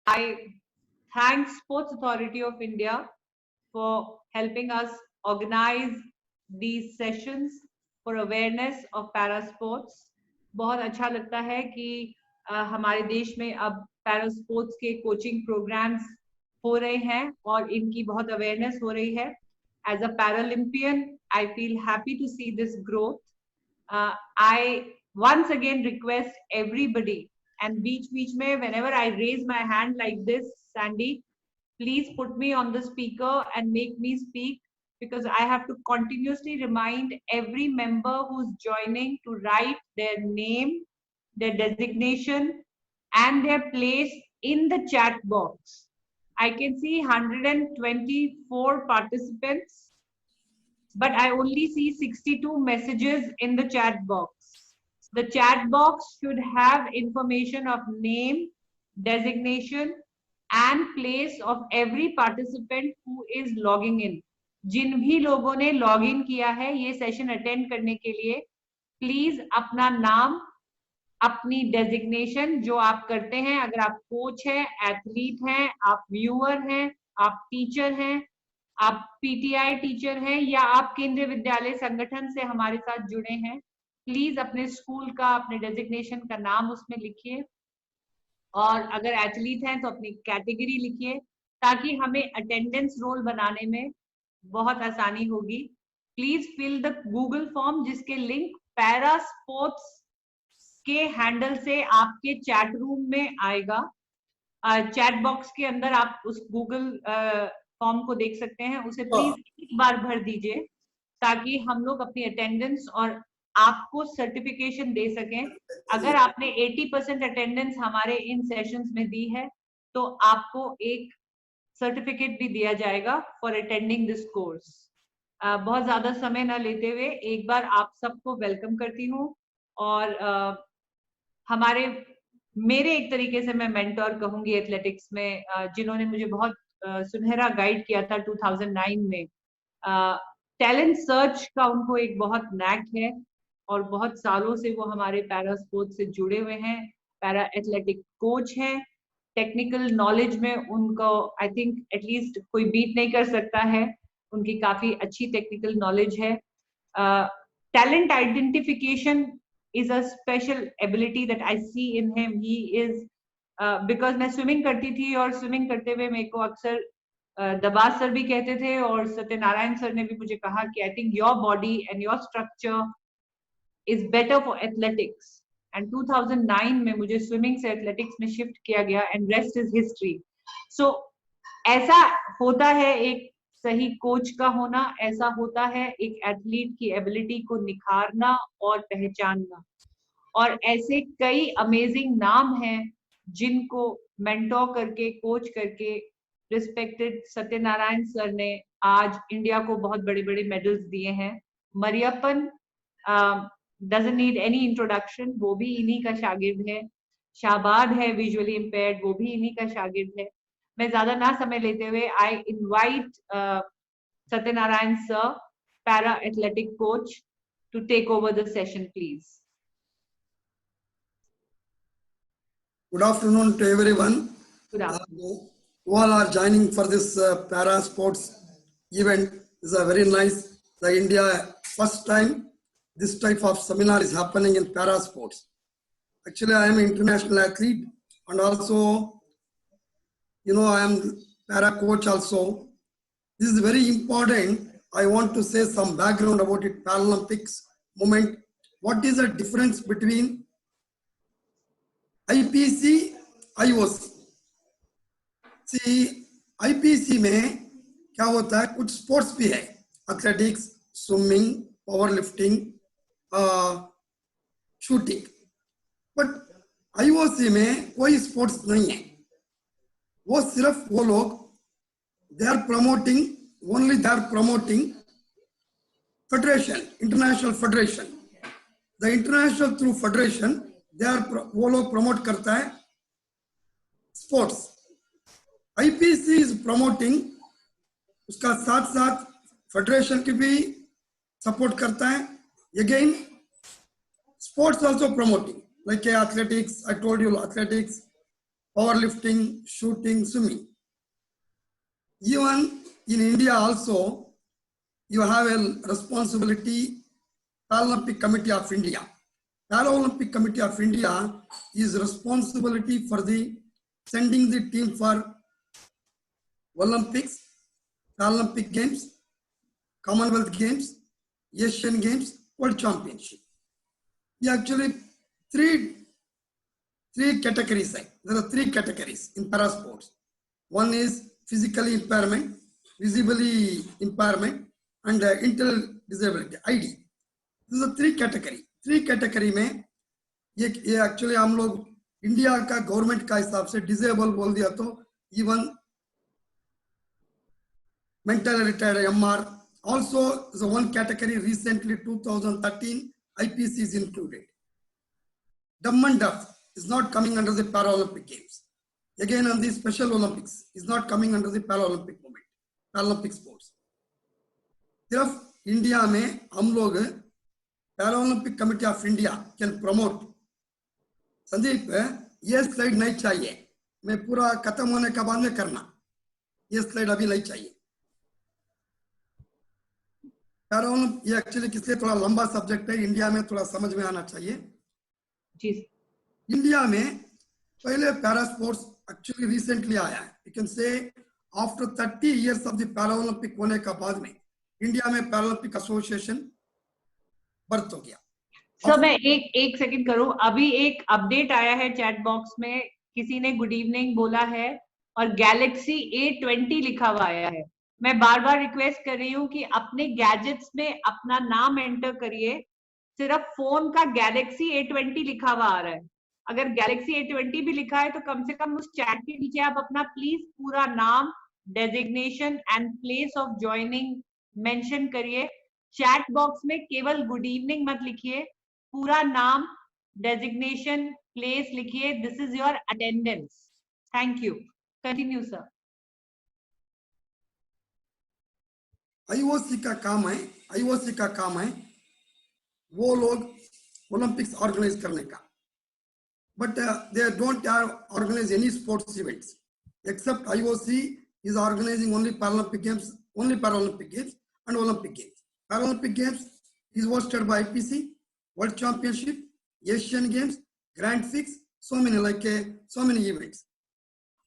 I thank Sports Authority of India for helping us organize these sessions for awareness of para sports. बहुत अच्छा लगता है कि हमारे देश में अब पैरा स्पोर्ट्स के कोचिंग प्रोग्राम्स हो रहे हैं और इनकी बहुत अवेयरनेस हो रही है. As a Paralympian, I feel happy to see this growth. I once again request everybody, and beach mein, whenever I raise my hand like this, Sandy, please put me on the speaker and make me speak, because I have to continuously remind every member who's joining to write their name, their designation, and their place in the chat box. I can see 124 participants, but I only see 62 messages in the chat box. The chat box should have information of name, designation, and place of every participant who is logging in. जिन भी लोगों ने log in किया है ये session attend करने के लिए, please अपना नाम, अपनी डेजिग्नेशन जो आप करते हैं, अगर आप कोच हैं, एथलीट हैं, आप व्यूअर हैं, आप टीचर हैं, आप पीटीआई टीचर हैं, या आप केंद्रीय विद्यालय संगठन से हमारे साथ जुड़े हैं, प्लीज अपने स्कूल का, अपने डेजिग्नेशन का नाम उसमें लिखिए, और अगर एथलीट हैं तो अपनी कैटेगरी लिखिए, ताकि हमें अटेंडेंस रोल बनाने में बहुत आसानी होगी. Please fill the Google form जिसके लिंक पैरा स्पोर्ट्स के हैंडल से आपके चैट रूम में आएगा. चैट बॉक्स के अंदर आप उस गूगल फॉर्म को देख सकते हैं, उसे प्लीज एक बार भर दीजिए ताकि हम लोग अपनी अटेंडेंस और आपको सर्टिफिकेशन दे सकें. अगर आपने 80% अटेंडेंस हमारे इन सेशंस में दी है तो आपको एक सर्टिफिकेट भी दिया जाएगा फॉर अटेंडिंग दिस कोर्स. बहुत ज्यादा समय ना लेते हुए एक बार आप सबको वेलकम करती हूँ, और मेरे एक तरीके से मैं मेंटोर कहूंगी एथलेटिक्स में, जिन्होंने मुझे बहुत सुनहरा गाइड किया था 2009 में. टैलेंट सर्च का उनको एक बहुत नैक है और बहुत सालों से वो हमारे पैरा स्पोर्ट्स से जुड़े हुए हैं, पैरा एथलेटिक कोच हैं. टेक्निकल नॉलेज में उनको आई थिंक एटलीस्ट कोई बीट नहीं कर सकता है, उनकी काफी अच्छी टेक्निकल नॉलेज है. Talent identification is a special ability that I see in him. He is because मैं स्विमिंग करती थी और स्विमिंग करते हुए मेरे को अक्सर दबाज सर भी कहते थे और सत्यनारायण सर ने भी मुझे कहा कि I think your body and your structure is better for athletics. And 2009 में मुझे स्विमिंग से एथलेटिक्स में शिफ्ट किया गया, एंड रेस्ट इज हिस्ट्री. सो ऐसा होता है एक सही कोच का होना, ऐसा होता है एक एथलीट की एबिलिटी को निखारना और पहचानना. और ऐसे कई अमेजिंग नाम हैं जिनको मेंटोर करके, कोच करके रिस्पेक्टेड सत्यनारायण सर ने आज इंडिया को बहुत बड़े बड़े मेडल्स दिए हैं. Mariyappan doesn't need any introduction, वो भी इन्हीं का शागिर्द है. शाहबाद है विजुअली इम्पेयर्ड, वो भी इन्हीं का शागिर्द है. मैं ज्यादा ना समय लेते हुए I invite Satyanarayana sir, para athletic coach, to take over the session please. Good afternoon to everyone. Good afternoon. Who all are joining for this para sports event. This is a very nice. The India first time this type of seminar is happening in para sports. Actually, I am an international athlete, and also, I am para coach also. This is very important. I want to say some background about it. Paralympics movement. What is the difference between IPC, IOC? See, IPC में क्या होता है, कुछ sports भी है, athletics, swimming, power lifting, shooting. But IOC में कोई sports नहीं है. वो सिर्फ वो लोग they are promoting federation, international federation. The international through federation वो लोग प्रमोट करता है स्पोर्ट्स. IPC is promoting, उसका साथ साथ फेडरेशन की भी सपोर्ट करता है. Again, sports also promoting, like athletics, I told you athletics, powerlifting, shooting, swimming. Even in India also, you have a responsibility, Paralympic Committee of India. Paralympic Committee of India is responsibility for the sending the team for Olympics, Paralympic Games, Commonwealth Games, Asian Games, World Championship. Actually three categories. There are three categories in para sports. One is physically impairment, visibly impairment, and intellectual disability, ID. These are three category. Three category में ये actually हम लोग India का government का हिसाब से disable बोल दिया तो even mental retarded MR also is a one category. Recently 2013 IPC is included. Dumb and deaf is not coming under the Paralympic Games. Again on the Special Olympics is not coming under the Paralympic movement, Paralympic sports. सिर्फ India में हम लोग Paralympic committee of India can promote. Sandeep ये slide नहीं चाहिए, मैं पूरा खत्म होने के बाद में करना, ये स्लाइड अभी नहीं चाहिए. पैरालंपिक ये एक्चुअली किसलिए थोड़ा लंबा सब्जेक्ट है, इंडिया में थोड़ा समझ में आना चाहिए. जी. इंडिया में पहले पैरा स्पोर्ट्स एक्चुअली रिसेंटली आया है. यू कैन से after 30 years of the Paralympic होने के बाद में इंडिया में पैरालंपिक एसोसिएशन बर्थ हो गया. सर मैं एक सेकंड करूं, अभी एक अपडेट आया है चैट बॉक्स में, किसी ने गुड इवनिंग बोला है और गैलेक्सी A20 लिखा हुआ आया है. मैं बार बार रिक्वेस्ट कर रही हूँ कि अपने गैजेट्स में अपना नाम एंटर करिए. सिर्फ फोन का गैलेक्सी A20 लिखा हुआ आ रहा है. अगर गैलेक्सी A20 भी लिखा है तो कम से कम उस चैट के नीचे आप अपना प्लीज पूरा नाम, designation and place of joining mention करिए. चैट बॉक्स में केवल गुड इवनिंग मत लिखिए, पूरा नाम, डेजिग्नेशन, प्लेस लिखिए. This is your attendance. Thank you. Continue sir. IOC का काम है वो लोग ओलंपिक्स ऑर्गेनाइज करने का, but they don't organise any sports events except IOC is organizing only Paralympic Games and Olympic Games. Paralympic Games is hosted by IPC, World Championship, Asian Games, Grand Six, so many events.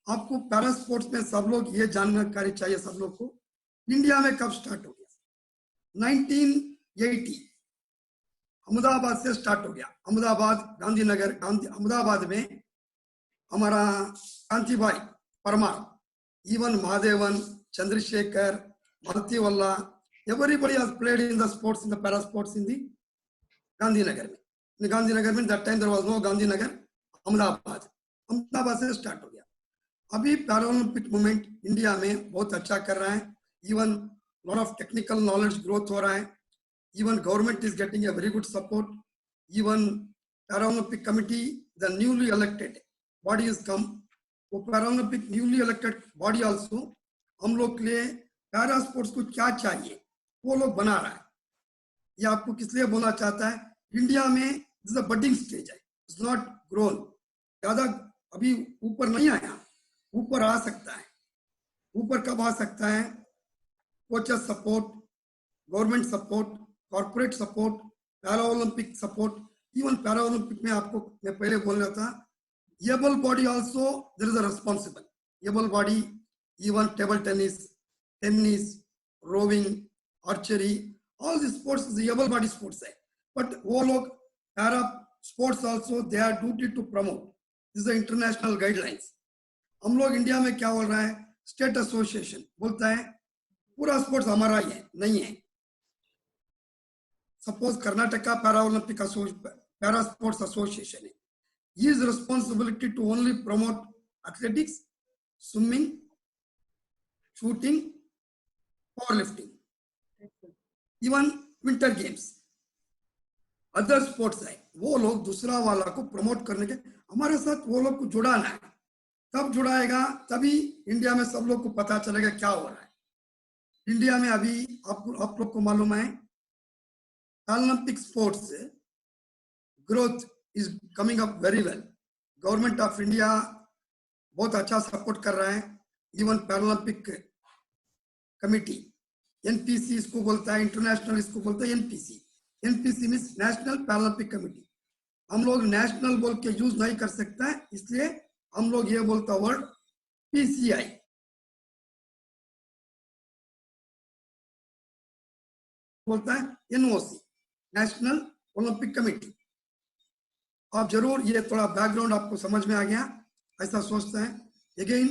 आपको para sports में सब लोग ये जानकारी चाहिए सब लोग को. इंडिया में कब स्टार्ट हो गया? 1980 अहमदाबाद से स्टार्ट हो गया. अहमदाबाद में हमारा Kantibhai Parmar, even Mahadevan, Chandrasekhar, Bharatiwalla, everybody has played in the sports, in the para sports in the Gandhinagar. In Gandhinagar, that time there was no Gandhinagar, Ahmedabad से start हो गया. अभी पैरालंपिक मूवमेंट इंडिया में बहुत अच्छा कर रहा है. Even lot of technical knowledge growth हो रहा है. Even government is getting a very good support. Even Paralympic committee, the newly elected body is come. वो Paralympic newly elected body also हम लोग के लिए पैरा स्पोर्ट्स को क्या चाहिए वो लोग बना रहा है. ये आपको किस लिए बोलना चाहता है, इंडिया में दिस अ बडिंग स्टेज है, इट्स नॉट ग्रोन. ज्यादा अभी ऊपर नहीं आया, ऊपर आ सकता है. ऊपर कब आ सकता है? Coaches support, government support, corporate support, para Olympic support. Even para Olympic में आपको मैं पहले बोल रहा था, able body also there is a responsible. Able body, even table tennis, rowing, archery, all these sports is able body sports है. But वो लोग para sports also they are duty to promote. This is the international guidelines. हम लोग India में क्या बोल रहा है, स्टेट एसोसिएशन बोलता है पूरा स्पोर्ट्स हमारा ही है, नहीं है. Suppose Karnataka para sports association है. His responsibility to only promote athletics, swimming, shooting, powerlifting, even winter games, other sports है. वो लोग दूसरा वाला को प्रमोट करने के हमारे साथ वो लोग को जुड़ाना है. तब जुड़ाएगा तभी इंडिया में सब लोग को पता चलेगा क्या हो रहा है. इंडिया में अभी आप लोग को मालूम है Olympic sports growth is coming up very well. Government of India बहुत अच्छा सपोर्ट कर रहा है। इवन पैरालंपिक कमेटी, एनपीसी इसको बोलता है, इंटरनेशनल इसको बोलता है NPC. NPC means national Paralympic committee. हम लोग नेशनल बोल के यूज नहीं कर सकते हैं, इसलिए हम लोग ये बोलता वर्ड पीसीआई बोलता है, एनओसी नेशनल ओलंपिक कमेटी। आप जरूर, ये थोड़ा बैकग्राउंड आपको समझ में आ गया ऐसा सोचते हैं। अगेन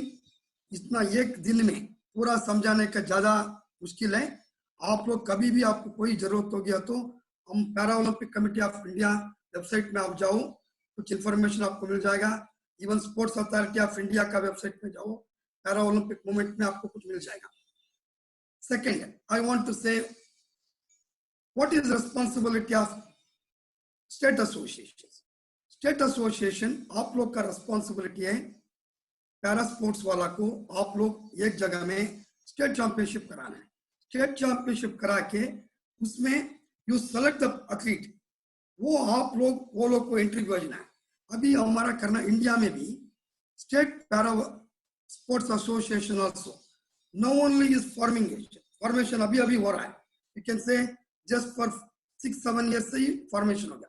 इतना एक दिन में पूरा समझाने का ज्यादा मुश्किल है। आप लोग कभी भी आपको कोई जरूरत हो गया तो हम para Olympic committee of India website में आप जाओ, कुछ इंफॉर्मेशन आपको मिल जाएगा। Even sports authority of India का वेबसाइट में जाओ, पैरा ओलंपिक मूवमेंट में आपको कुछ मिल जाएगा। सेकेंड, आई वांट टू से what is responsibility of state association. State association आप लोग का रिस्पॉन्सिबिलिटी है, पैरा स्पोर्ट्स वाला को आप लोग एक जगह में स्टेट चैंपियनशिप कराना है। स्टेट चैंपियनशिप करा के उसमें यू सेलेक्ट द एथलीट, वो लोग को एंट्री भेजना है। अभी हमारा करना इंडिया में भी state para sports association also no only is formation अभी हो रहा है। You can say just for 6-7 years से ही फॉर्मेशन हो गया,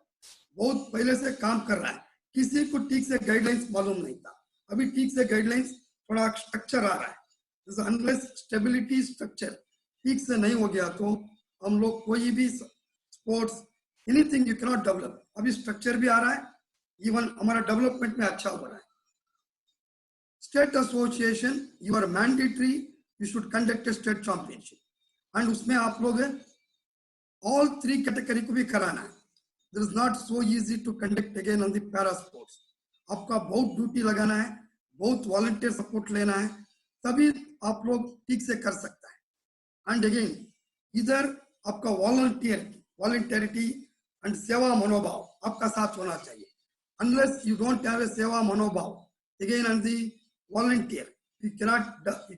बहुत पहले से काम कर रहा है। किसी को ठीक से गाइडलाइंस मालूम नहीं था, अभी ठीक से गाइडलाइंस थोड़ा स्ट्रक्चर आ रहा है। अनलेस स्टेबिलिटी स्ट्रक्चर ठीक से नहीं हो गया तो हम लोग कोई भी sports anything you can not develop. अभी स्ट्रक्चर भी आ रहा है, इवन हमारा डेवलपमेंट में अच्छा हो रहा है। State association you are mandatory, you should conduct a state championship and उसमें आप लोग ऑल 3 कैटेगरी को भी कराना है। It is not so easy to conduct again on the para sports. आपका बहुत ड्यूटी लगाना है, बहुत वॉलंटियर सपोर्ट लेना है, तभी आप लोग ठीक से कर सकता है। एंड अगेन इधर आपका वॉलंटियरिटी एंड सेवा मनोभाव आपका साथ होना चाहिए। Unless you don't have a सेवा मनोभाव again and the volunteer, you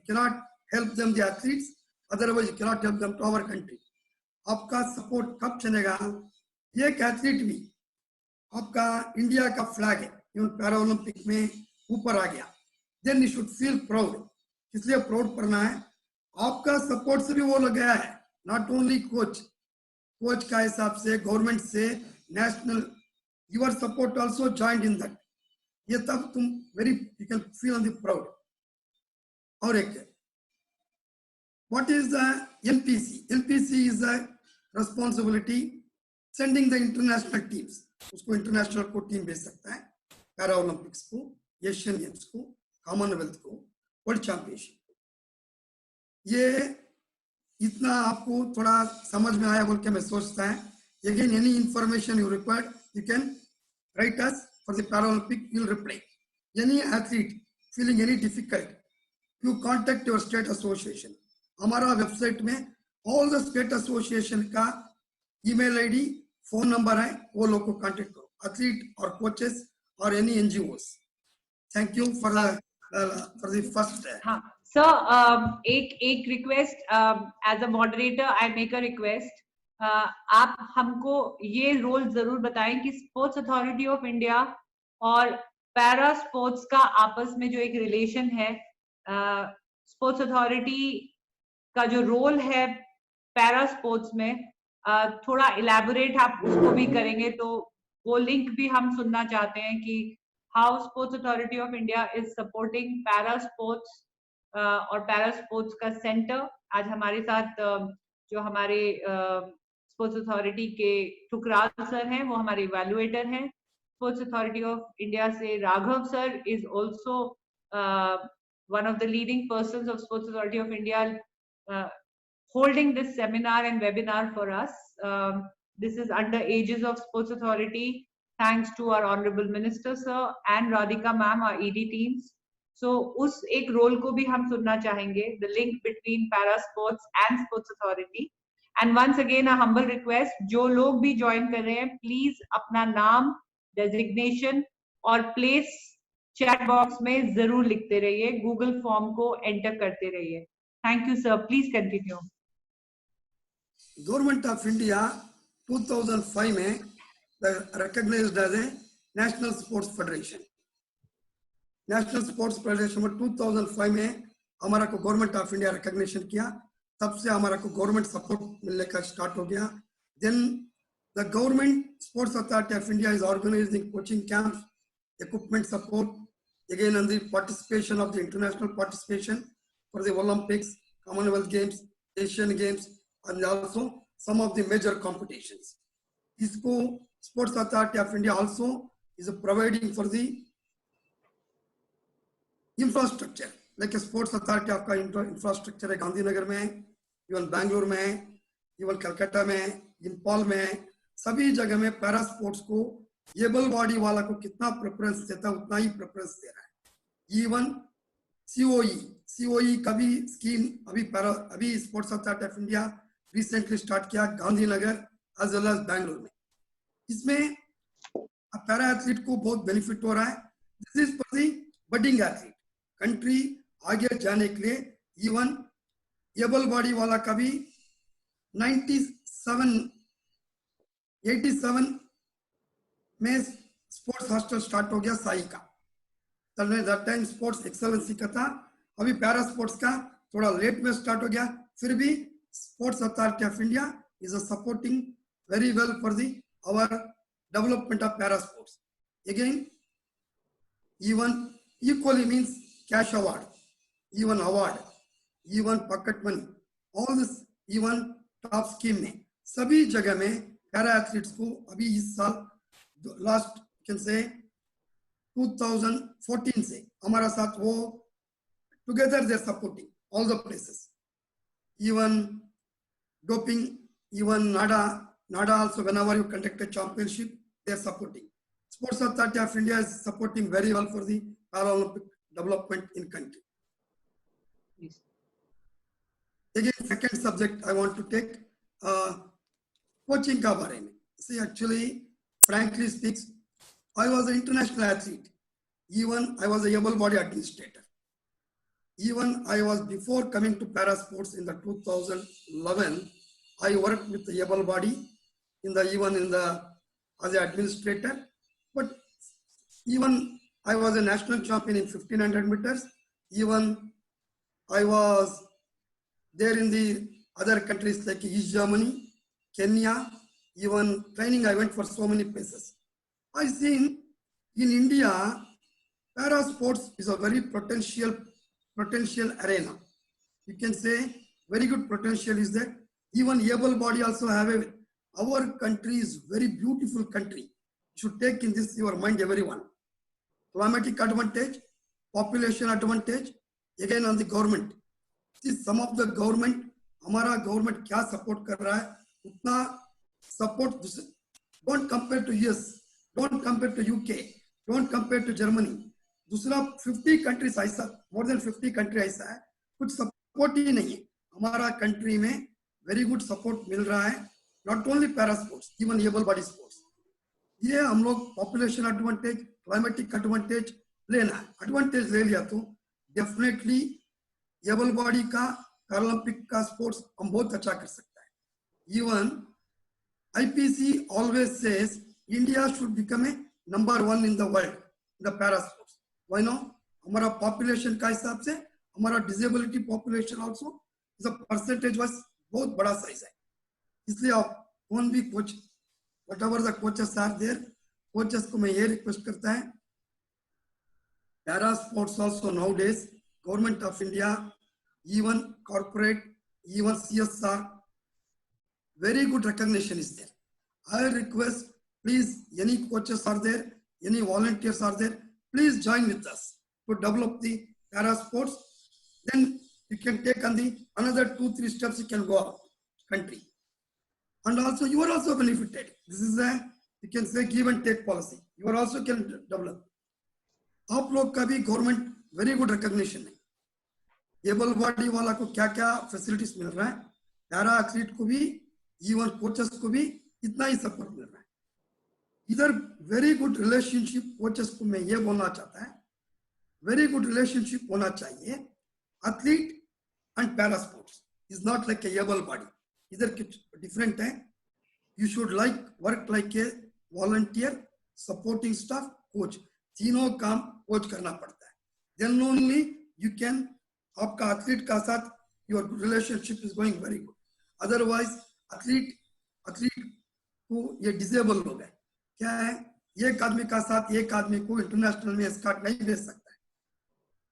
cannot help them the athletes, otherwise you cannot help them to our country. आपका सपोर्ट कब चलेगा, एक एथलीट भी आपका इंडिया का फ्लैग है इवन पैरा ओलंपिक में ऊपर आ गया, then you should feel proud. इसलिए प्राउड करना है, आपका सपोर्ट से भी वो लग गया है, नॉट ओनली कोच का हिसाब से, गवर्नमेंट से, national, your support also joined in that. ये तब तुम very you can feel on the proud. और एक what is the NPC? NPC is the responsibility sending the international teams. उसको इंटरनेशनल को टीम भेज सकता है, पैरा ओलंपिक्स को, एशियन गेम्स को, कॉमनवेल्थ को, वर्ल्ड चैंपियनशिप को। ये इतना आपको थोड़ा समझ में आया बोल के मैं सोचता है। Again any information you required you can write us for the para Olympic, will reply. Any athlete feeling any difficult you contact your state association. हमारा वेबसाइट में ऑल द स्टेट एसोसिएशन का ईमेल आईडी, फोन नंबर है, वो लोग को contact करो, athlete और coaches और any NGOs. Thank you for the first. हाँ सर, एक request as a moderator, I make a request, आप हमको ये रोल जरूर बताएं कि स्पोर्ट्स अथॉरिटी ऑफ इंडिया और पैरा स्पोर्ट्स का आपस में जो एक रिलेशन है, स्पोर्ट्स अथॉरिटी का जो रोल है पैरा स्पोर्ट्स में, थोड़ा इलेबोरेट आप उसको भी करेंगे तो वो लिंक भी हम सुनना चाहते हैं कि how sports authority of India is supporting para sports और पैरा स्पोर्ट्स का सेंटर। आज हमारे साथ जो हमारे स्पोर्ट्स अथॉरिटी के ठुकराल सर हैं, वो हमारे इवैल्यूएटर हैं। स्पोर्ट्स अथॉरिटी ऑफ इंडिया से Raghav sir is also one of the leading persons of Sports Authority of India, holding this seminar and webinar for us. This is under aegis of Sports Authority, thanks to our Honorable Minister Sir and Radhika Ma'am, our ED teams. So उस एक role को भी हम सुनना चाहेंगे, the link between para sports and Sports Authority. And once again a humble request, जो लोग भी join कर रहे हैं, please अपना नाम, designation और place चैट बॉक्स में जरूर लिखते रहिए, गूगल फॉर्म को एंटर करते रहिए। Thank you sir, please continue. Government of India 2005 में recognized as a national sports federation. National sports federation में 2005 में हमारा को गवर्नमेंट ऑफ इंडिया रिकॉग्निशन किया, तब से हमारा को गवर्नमेंट सपोर्ट मिलने का स्टार्ट हो गया. Then the government Sports authority of India is organising coaching camps, equipment support, again on the participation of the international participation for the Olympics, Commonwealth Games, Asian Games, and also some of the major competitions. ISCO Sports Authority of India also is providing for the infrastructure, like a Sports Authority of infrastructure है गांधीनगर में, even Bangalore में, even Calcutta में, इंपॉल में, सभी जगह में para sports को able body वाला को कितना प्रेफरेंस देता है उतना ही प्रेफरेंस दे रहा है. इवन सीओई का भी स्कीम अभी sports authority of India recently start किया Gandhinagar as well as Bangalore में. इसमें पैरा एथलीट को बहुत बेनिफिट हो रहा है. This is for the budding athlete, country आगे जाने के लिए. इवन एबल बॉडी वाला का भी 87 में स्पोर्ट्स हॉस्टल स्टार्ट हो गया साई का. दैट टाइम स्पोर्ट्स एक्सेलेंसी का था. अभी पैरा स्पोर्ट्स का थोड़ा लेट में स्टार्ट हो गया, फिर भी Sports authority of India is supporting very well for the our development of para sports. Again even equally means cash award, even award, even pocket money, all this even top scheme में सभी जगह में para athletes को अभी इस साल last can say 2014 से हमारा साथ वो together they supporting all the places. Even doping, even Nada also whenever you conduct a championship they are supporting. Sports Authority of India is supporting very well for the Paralympic development in country. Please. Again, second subject I want to take coaching का बारे में. See, actually, frankly speaks, I was an international athlete. Even I was a able body administrator. Even I was before coming to para sports in the 2011, I worked with the able body as an administrator. But even I was a national champion in 1500 meters. Even I was there in the other countries like East Germany, Kenya. Even training I went for so many places. I seen in India, para sports is a very potential arena. You can say very good potential is there. Even able body also have our country is very beautiful country. You should take in this your mind, everyone. Climatic advantage, population advantage, again on the government. See, some of the government, हमारा government क्या support कर रहा है, उतना support. Don't compare to US, don't compare to UK, don't compare to Germany. दूसरा 50 countries ऐसा, more than 50 countries ऐसा है, कुछ support ही नहीं है. हमारा country में very good support मिल रहा है. Not only para sports, even able body sports. ये हम लोग पॉपुलेशन एडवांटेज, क्लाइमेटिक एडवांटेज लेना है. एडवांटेज ले लिया तो डेफिनेटली एबल बॉडी का पैरालंपिक का स्पोर्ट्स हम बहुत अच्छा कर सकता है. Even IPC always says India should become a number 1 in the world in the para sports. Why no? हमारा पॉपुलेशन का हिसाब से हमारा disability population also is a percentage wise बहुत बड़ा साइज है. इसलिए आप कौन भी coach, whatever the coaches are there, coaches को मैं ये रिक्वेस्ट करता है, para sports also nowadays government of India, even corporate, even CSR, very good recognition is there. I request, please, any coaches are there, any volunteers are there, please join with us to develop the para sports. Then you can take on the another 2-3 steps, you can go out country. And also you are also benefited. This is a, you can say, give and take policy. You are also can develop. आप लोग का भी government very good recognition है. Able body वाला को क्या क्या facilities मिल रहा है, पैरा एथलीट को भी, इवन कोचेस को भी इतना ही सपोर्ट मिल रहा है. इधर वेरी गुड रिलेशनशिप कोचेस को मैं ये बोलना चाहता है, वेरी गुड रिलेशनशिप होना चाहिए. Athlete and para sports is not like a able body. इधर डिफरेंट है. You should like work like a volunteer, supporting staff, coach. तीनों काम कोच करना पड़ता है. then only you can, आपका एथलीट का साथ your relationship is going very good. Otherwise athlete को ये डिसेबल हो गए, क्या है, एक आदमी का साथ एक आदमी को इंटरनेशनल में स्कॉट नहीं भेज सकता है,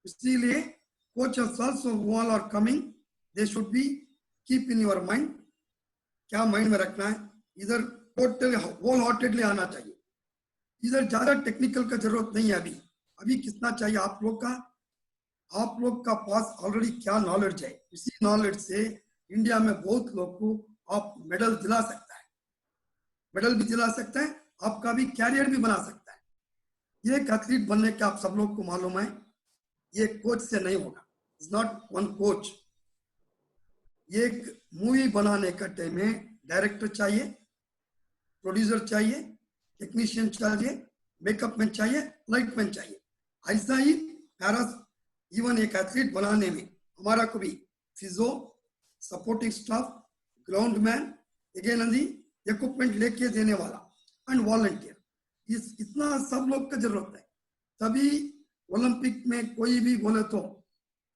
इसीलिए coaches also who all are coming, they should be keep in your mind, क्या माइंड में रखना है, इधर टोटली होल हार्टेडली आना चाहिए, इधर ज्यादा टेक्निकल का जरूरत नहीं है। अभी कितना चाहिए आप लोग का पास ऑलरेडी क्या नॉलेज है, इसी नॉलेज से इंडिया में बहुत लोग को आप मेडल दिला सकता है, मेडल भी दिला सकता है, आपका भी कैरियर भी बना सकता है। ये एक एथलीट बनने का आप सब लोग को मालूम है, ये कोच से नहीं होगा, इट्स नॉट वन कोच। ये एक मूवी बनाने का टाइम में डायरेक्टर चाहिए, प्रोड्यूसर चाहिए, टेक्नीशियन चाहिए, मेकअप मैन चाहिए, लाइट मैन चाहिए। ऐसा ही पैरा इवन एक एथलीट बनाने में हमारा को भी physio, supporting staff, ground man, again equipment लेके देने वाला एंड वॉलंटियर, इतना सब लोग का जरूरत है। तभी ओलंपिक में कोई भी बोले तो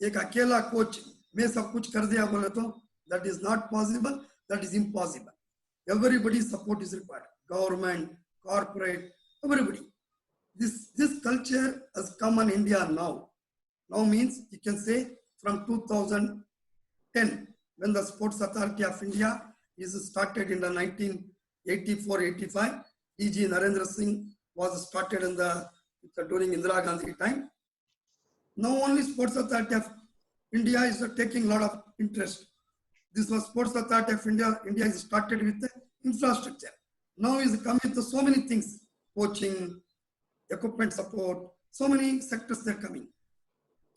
एक अकेला कोच में सब कुछ कर दिया बोले तो that is not possible, that is impossible. Everybody support is required, government, corporate, everybody. This culture has come in India now. Now means you can say from 2010 when the Sports Authority of India is started in the 1984-85. DG Narendra Singh was started in during Indira Gandhi time. Now only Sports Authority of India is taking a lot of interest. This was Sports Authority of India. India is started with the infrastructure. Now is coming to so many things, coaching, equipment support, so many sectors are coming.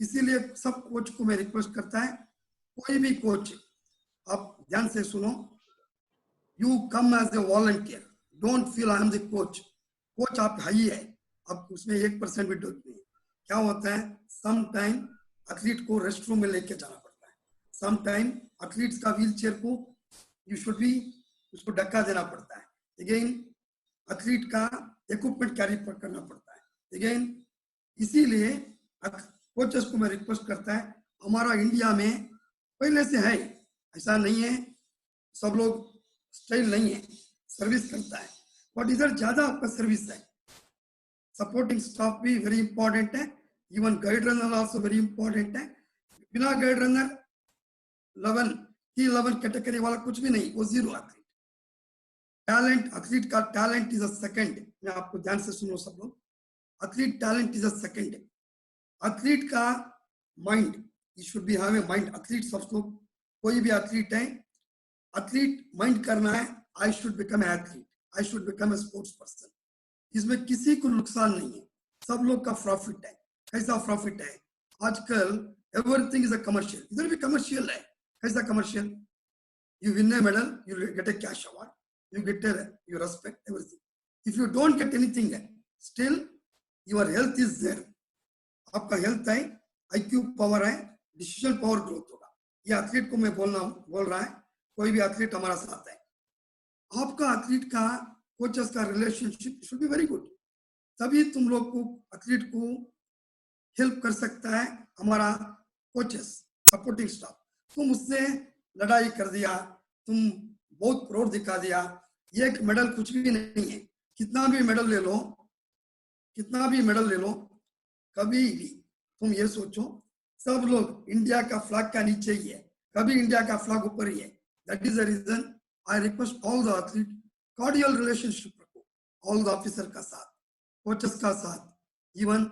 इसीलिए सब coach को मैं request करता है, कोई भी coach आप ध्यान से सुनो, you come as a volunteer, don't feel I am the coach. Coach आप है ही है, अब उसमें 1% भी डर नहीं। क्या होता है, सम टाइम एथलीट को रेस्ट रूम में लेके जाना पड़ता है, सम टाइम एथलीट्स का व्हील चेयर को यू शुड भी उसको धक्का देना पड़ता है, अगेन एथलीट का इक्विपमेंट कैरी करना पड़ता है अगेन। इसीलिए कोचेस को मैं रिक्वेस्ट करता है, हमारा इंडिया में पहले से है, ऐसा नहीं है सब लोग स्टाइल नहीं है, सर्विस करता है, बट इधर ज्यादा आपका सर्विस है। सपोर्टिंग स्टाफ भी वेरी इंपॉर्टेंट है, even guide runner also very important है। बिना गाइड रनर 11 कैटेगरी वाला कुछ भी नहीं, वो जीरो एथलीट। टैलेंट, एथलीट का टैलेंट इज अ सेकंड, मैं आपको ध्यान से सुनो सब लोग, athlete talent is a second. Athlete का mind, you should be have a mind. Athlete सब लोग, कोई भी एथलीट है, एथलीट माइंड करना है, I should become a athlete, I should become A sports person. इसमें किसी को नुकसान नहीं है, सब लोग का प्रॉफिट है। कैसा प्रॉफिट है, आजकल एवरीथिंग इज अ कमर्शियल, इधर भी कमर्शियल है। कैसा commercial, you win A medal, you get A cash award, you get you respect everything. If you don't get anything, still your health is there. आपका health है, IQ power है, decision power growth होगा। ये athlete को मैं बोल रहा है, कोई भी एथलीट हमारा साथ है, आपका एथलीट का कोचेस का relationship should be very good, तभी तुम लोग को एथलीट को हेल्प कर सकता है हमारा कोचेस, सपोर्टिंग स्टाफ। तुम उससे लड़ाई कर दिया, तुम बहुत क्रोध दिखा दिया, ये एक मेडल कुछ भी नहीं है। कितना भी मेडल ले लो, कितना भी मेडल ले लो, कभी भी तुम ये सोचो सब लोग इंडिया का फ्लैग का नीचे ही है, कभी इंडिया का फ्लैग ऊपर ही है। That is the reason I request all the athlete, cordial relationship रखो ऑल द ऑफिसर का साथ, कोचेस का साथ। इवन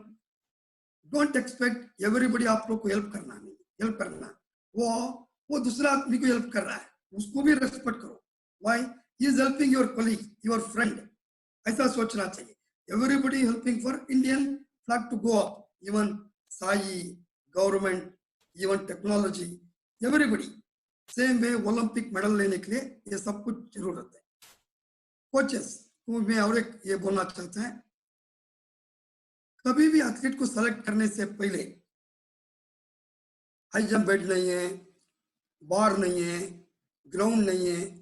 डोंट एक्सपेक्ट एवरीबडी आप लोग को हेल्प करना, नहीं हेल्प करना, वो दूसरा आदमी को हेल्प कर रहा है, उसको भी रेस्पेक्ट करो। Why he is helping your colleague, your friend, ऐसा सोचना चाहिए। Everybody helping for Indian flag to go up, even SAI, government, even technology, everybody same way Olympic medal लेने के लिए ये सब कुछ जरूरत है। कोचेस को मैं और एक ये बोलना चाहता है, कभी भी एथलीट को सेलेक्ट करने से पहले हाई जंप बेड नहीं है, बार नहीं है, ग्राउंड नहीं है,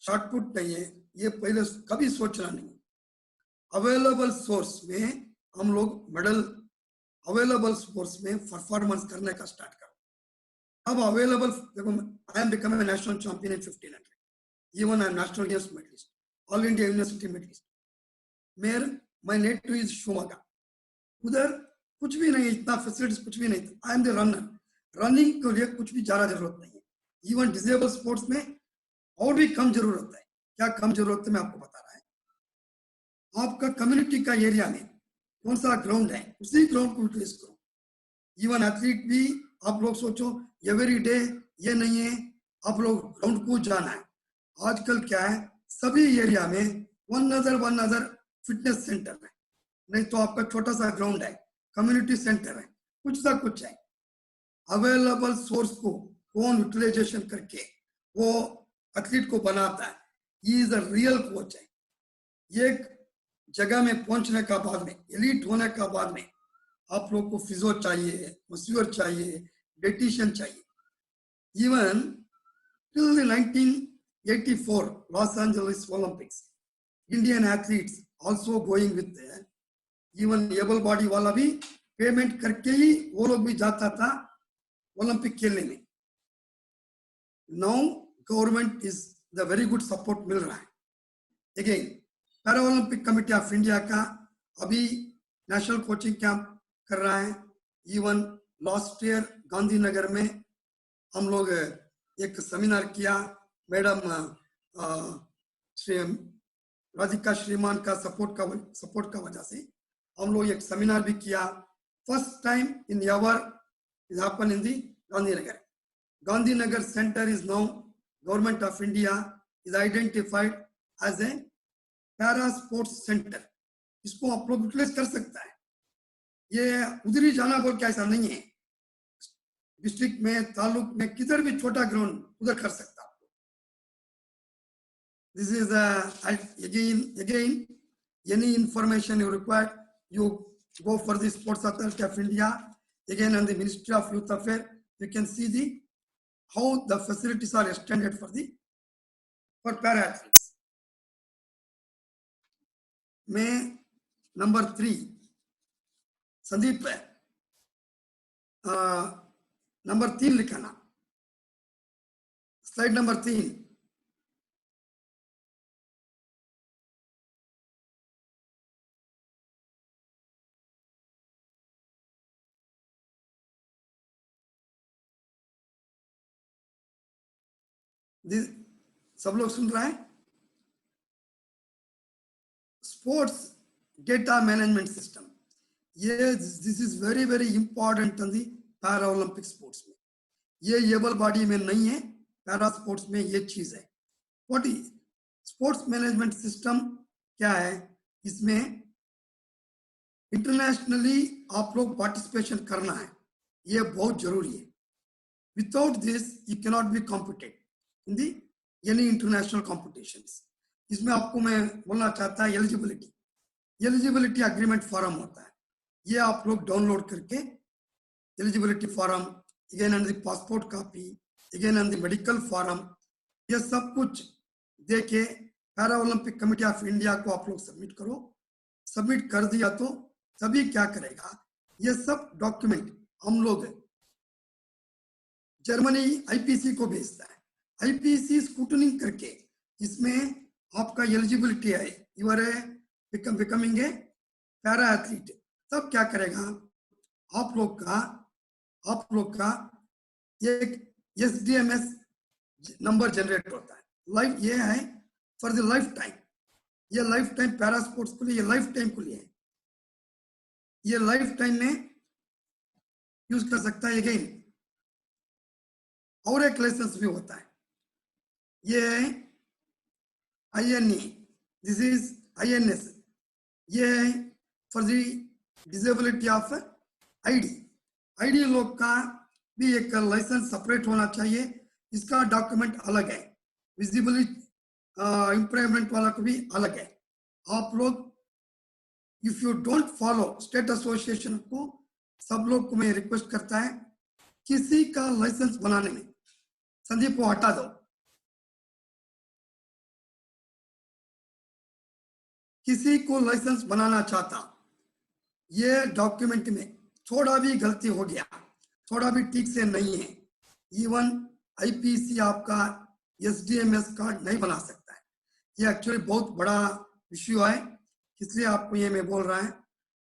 शॉर्टपुट नहीं है, ये पहले कभी सोचना नहीं। अवेलेबल सोर्स में हम लोग मेडल अवेलेबल स्पोर्ट्स में परफॉर्मेंस करने का स्टार्ट करो। अब अवेलेबल, देखो I am become a national champion in 1500, even I am national games medallist, all India university medallist. मेरे माय नेटिव इज शिवमोगा, उधर कुछ भी नहीं, इतना फैसिलिटीज कुछ भी नहीं था। I am the runner, running के लिए कुछ भी ज्यादा जरूरत नहीं है। इवन डिसेबल स्पोर्ट्स में और भी कम जरूरत है। क्या कम जरूरत है मैं आपको बता रहा है। आपका कम्युनिटी का एरिया में कौन सा ग्राउंड है, उसी ग्राउंड को यूटिलाइज करो। इवन एथलीट भी, आप लोग सोचो एवरी डे ये नहीं है आप लोग ग्राउंड को जाना है। आजकल क्या है, सभी एरिया में वन अदर फिटनेस सेंटर है, नहीं तो आपका छोटा सा ग्राउंड है, कम्युनिटी सेंटर है, कुछ सा कुछ है। अवेलेबल सोर्स को कौन यूटिलाइजेशन करके वो एथलीट को बनाता है, ये इज अ रियल कोच है। ये जगह में पहुंचने का बाद में, एलीट होने का बाद में, आप लोग को फिजियो चाहिए, मस्यूर चाहिए, डाइटिशियन चाहिए। Even till 1984 Los Angeles Olympics, Indian athletes also going with, even able body वाला भी पेमेंट करके ही वो लोग भी जाता था ओलंपिक खेलने में। Now government is the very good support मिल रहा है। Again para Olympic committee of India का अभी नेशनल कोचिंग कैंप कर रहा है। इवन लास्ट ईयर गांधीनगर में हम लोग एक सेमिनार किया, मैडम श्री राधिका श्रीमान का सपोर्ट का वजह से हम लोग एक सेमिनार भी किया। First time in ever is happen in the Gandhinagar. Gandhinagar centre is now government of India is identified as a para sports centre. इसको आप लोग यूटिलाइज कर सकता है। ये उधर ही जाना बोल के ऐसा नहीं है, डिस्ट्रिक्ट में, तालुक में, किधर भी छोटा ग्राउंड उधर कर सकता है। This is again any information you require, you go for the Sports Authority of India, again on the Ministry of Youth Affairs. You can see the how the facilities are extended for para athletes. May number 3, Sandeep number 3 लिखाना, slide number 3। सब लोग सुन रहे हैं? Sports data management system, ये this is very very important on the para Olympic sports में। ये able body में नहीं है, पैरा स्पोर्ट्स में ये चीज है। What is sports management system क्या है? इसमें इंटरनेशनली आप लोग पार्टिसिपेशन करना है, ये बहुत जरूरी है। Without this you can not be competed in the any international competitions. इसमें आपको मैं बोलना चाहता है एलिजिबिलिटी एग्रीमेंट फॉर्म होता है, ये आप लोग डाउनलोड करके eligibility form, again on the passport copy, again on the medical form, ये सब कुछ देके para Olympic committee of India को आप लोग सबमिट करो। सबमिट कर दिया तो सभी क्या करेगा, ये सब डॉक्यूमेंट हम लोग जर्मनी आईपीसी को भेजता है। आईपीसी स्क्रूटनिंग करके इसमें आपका एलिजिबिलिटी है, you are becoming a para athlete, तब क्या करेगा, आप लोग का एक SDMS नंबर जनरेट होता है। लाइफ ये है फॉर द लाइफ टाइम, ये लाइफ टाइम पैरा स्पोर्ट्स के लिए, ये लाइफ टाइम के लिए है, ये लाइफ टाइम में यूज कर सकता है। अगेन और एक लाइसेंस भी होता है, ये INE, दिस इज INS, ये for the disability of ID लोग का भी एक लाइसेंस सेपरेट होना चाहिए, इसका डॉक्यूमेंट अलग है, विजिबिलिटी इंप्रूवमेंट वाला को भी अलग है। आप लोग if you don't follow state association को, सब लोग को मैं रिक्वेस्ट करता है, किसी का लाइसेंस बनाने में संदीप को हटा दो, किसी को लाइसेंस बनाना चाहता, ये डॉक्यूमेंट में थोड़ा भी गलती हो गया, थोड़ा भी ठीक से नहीं है, इवन आईपीसी आपका एसडीएमएस कार्ड नहीं बना सकता है। ये एक्चुअली बहुत बड़ा इश्यू है, इसलिए आपको ये मैं बोल रहा है,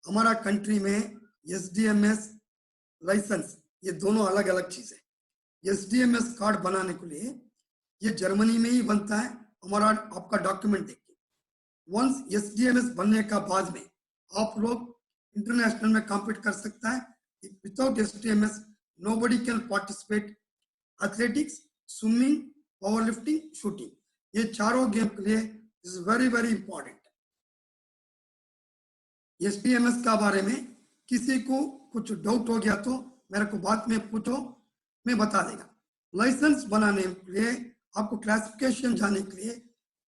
हमारा कंट्री में एसडीएमएस लाइसेंस ये दोनों अलग अलग चीज है। एसडीएमएस कार्ड बनाने के लिए ये जर्मनी में ही बनता है, हमारा आपका डॉक्यूमेंट देखिए। वंस एसडीएमएस बनने का बाद में आप लोग इंटरनेशनल में कॉम्पीट कर सकता है। Without SDMS nobody can participate athletics, swimming, power lifting, shooting, ये चारों गेम के लिए is very very important. SDMS का बारे में किसी को कुछ डाउट हो गया तो मेरे को बाद में पूछो, मैं बता देगा। लाइसेंस बनाने के लिए आपको क्लासिफिकेशन जाने के लिए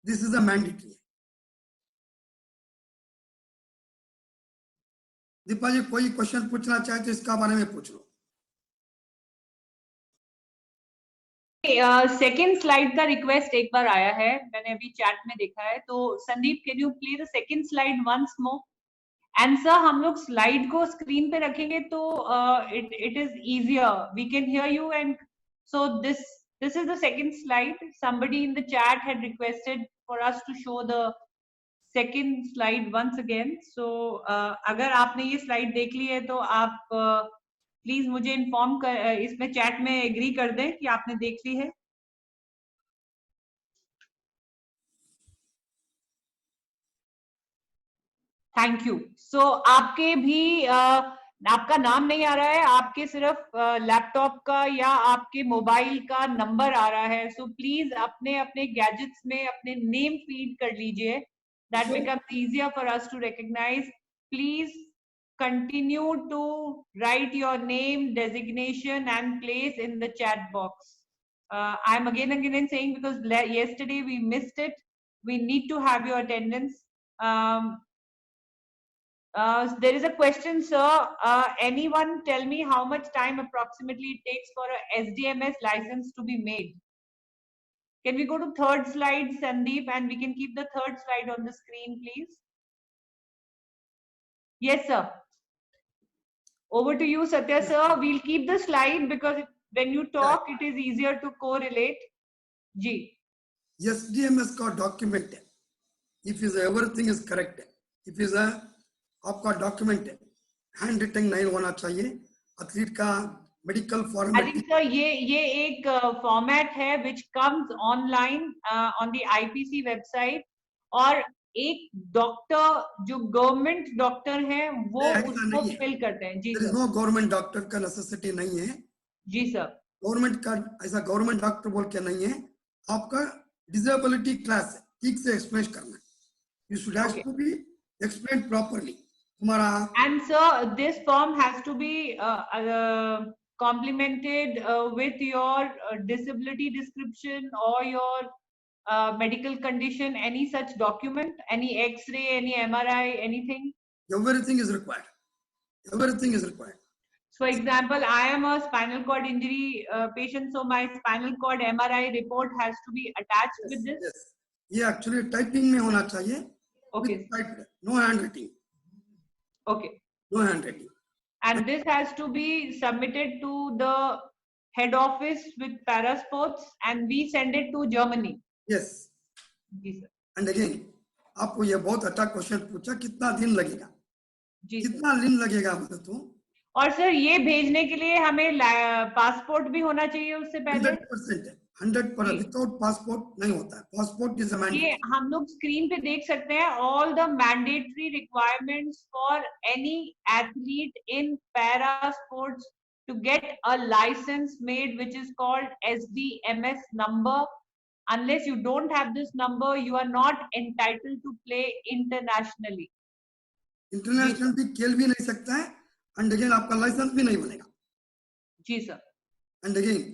this is a mandatory. Deepa ji कोई क्वेश्चन पूछना चाहे तो इसका बारे में पूछ लो। सेकेंड स्लाइड का रिक्वेस्ट एक बार आया है, मैंने अभी चैट में देखा है, तो Sandeep can you play the second slide once more. And sir हम लोग स्लाइड को स्क्रीन पे रखेंगे तो it is easier, we can hear you, and so this is the second slide. Somebody in the chat had requested for us to show the second slide once again. So अगर आपने ये slide देख ली है तो आप please मुझे inform कर, इसमें चैट में एग्री कर दें कि आपने देख ली है। Thank you. सो आपके भी आपका नाम नहीं आ रहा है, आपके सिर्फ लैपटॉप का या आपके मोबाइल का नंबर आ रहा है। सो प्लीज अपने अपने गैजेट्स में अपने नेम फीड कर लीजिए, that becomes easier for us to recognise. Please continue to write your name, designation and place in the chat box. I'm again saying because yesterday we missed it, we need to have your attendance. There is a question, sir. Anyone tell me how much time approximately it takes for a SDMS license to be made? Can we go to third slide, Sandeep, and we can keep the third slide on the screen, please? Yes, sir. Over to you, Satya, sir. We'll keep the slide because when you talk, it is easier to correlate. Ji. एसडीएमएस का document है, if is everything is correct, if is आपका document है hand written नहीं होना चाहिए, athlete का medical format. I think sir ये एक फॉर्मेट है which comes online on the IPC website, और एक डॉक्टर जो गवर्नमेंट डॉक्टर है वो उसको फिल करते हैं। जी सर। नो गवर्नमेंट डॉक्टर का नेसेसिटी नहीं है। जी सर। गवर्नमेंट का ऐसा गवर्नमेंट डॉक्टर बोल के नहीं है, आपका डिसेबिलिटी क्लास है, ठीक से एक्सप्लेन करना है। You should have to be explain properly तुम्हारा। And sir this form has to be complemented with your disability description or your medical condition, any such document, any X-ray, any MRI, anything. Everything is required. Everything is required. For example, I am a spinal cord injury patient, so my spinal cord MRI report has to be attached with this. Yes. ये actually typing में होना चाहिए. Okay. No handwriting. Okay. No handwriting. And this has to be submitted to the head office with Parasports, and we send it to Germany. Yes. जी sir. And again, आपको ये बहुत अच्छा question पूछा, कितना दिन लगेगा? जी कितना दिन लगेगा बता तो? और सर ये भेजने के लिए हमें पासपोर्ट भी होना चाहिए उससे पहले? 100% है, 100%। विदाउट पासपोर्ट नहीं होता है, पासपोर्ट इज अ मैंडेटरी। ये हम लोग स्क्रीन पे देख सकते हैं all the mandatory requirements for any athlete in para sports to get a license made which is called SDMS number. Unless you don't have this number, you are not entitled to play internationally. International भी खेल भी नहीं सकता है, and again आपका licence भी नहीं बनेगा। जी sir. And again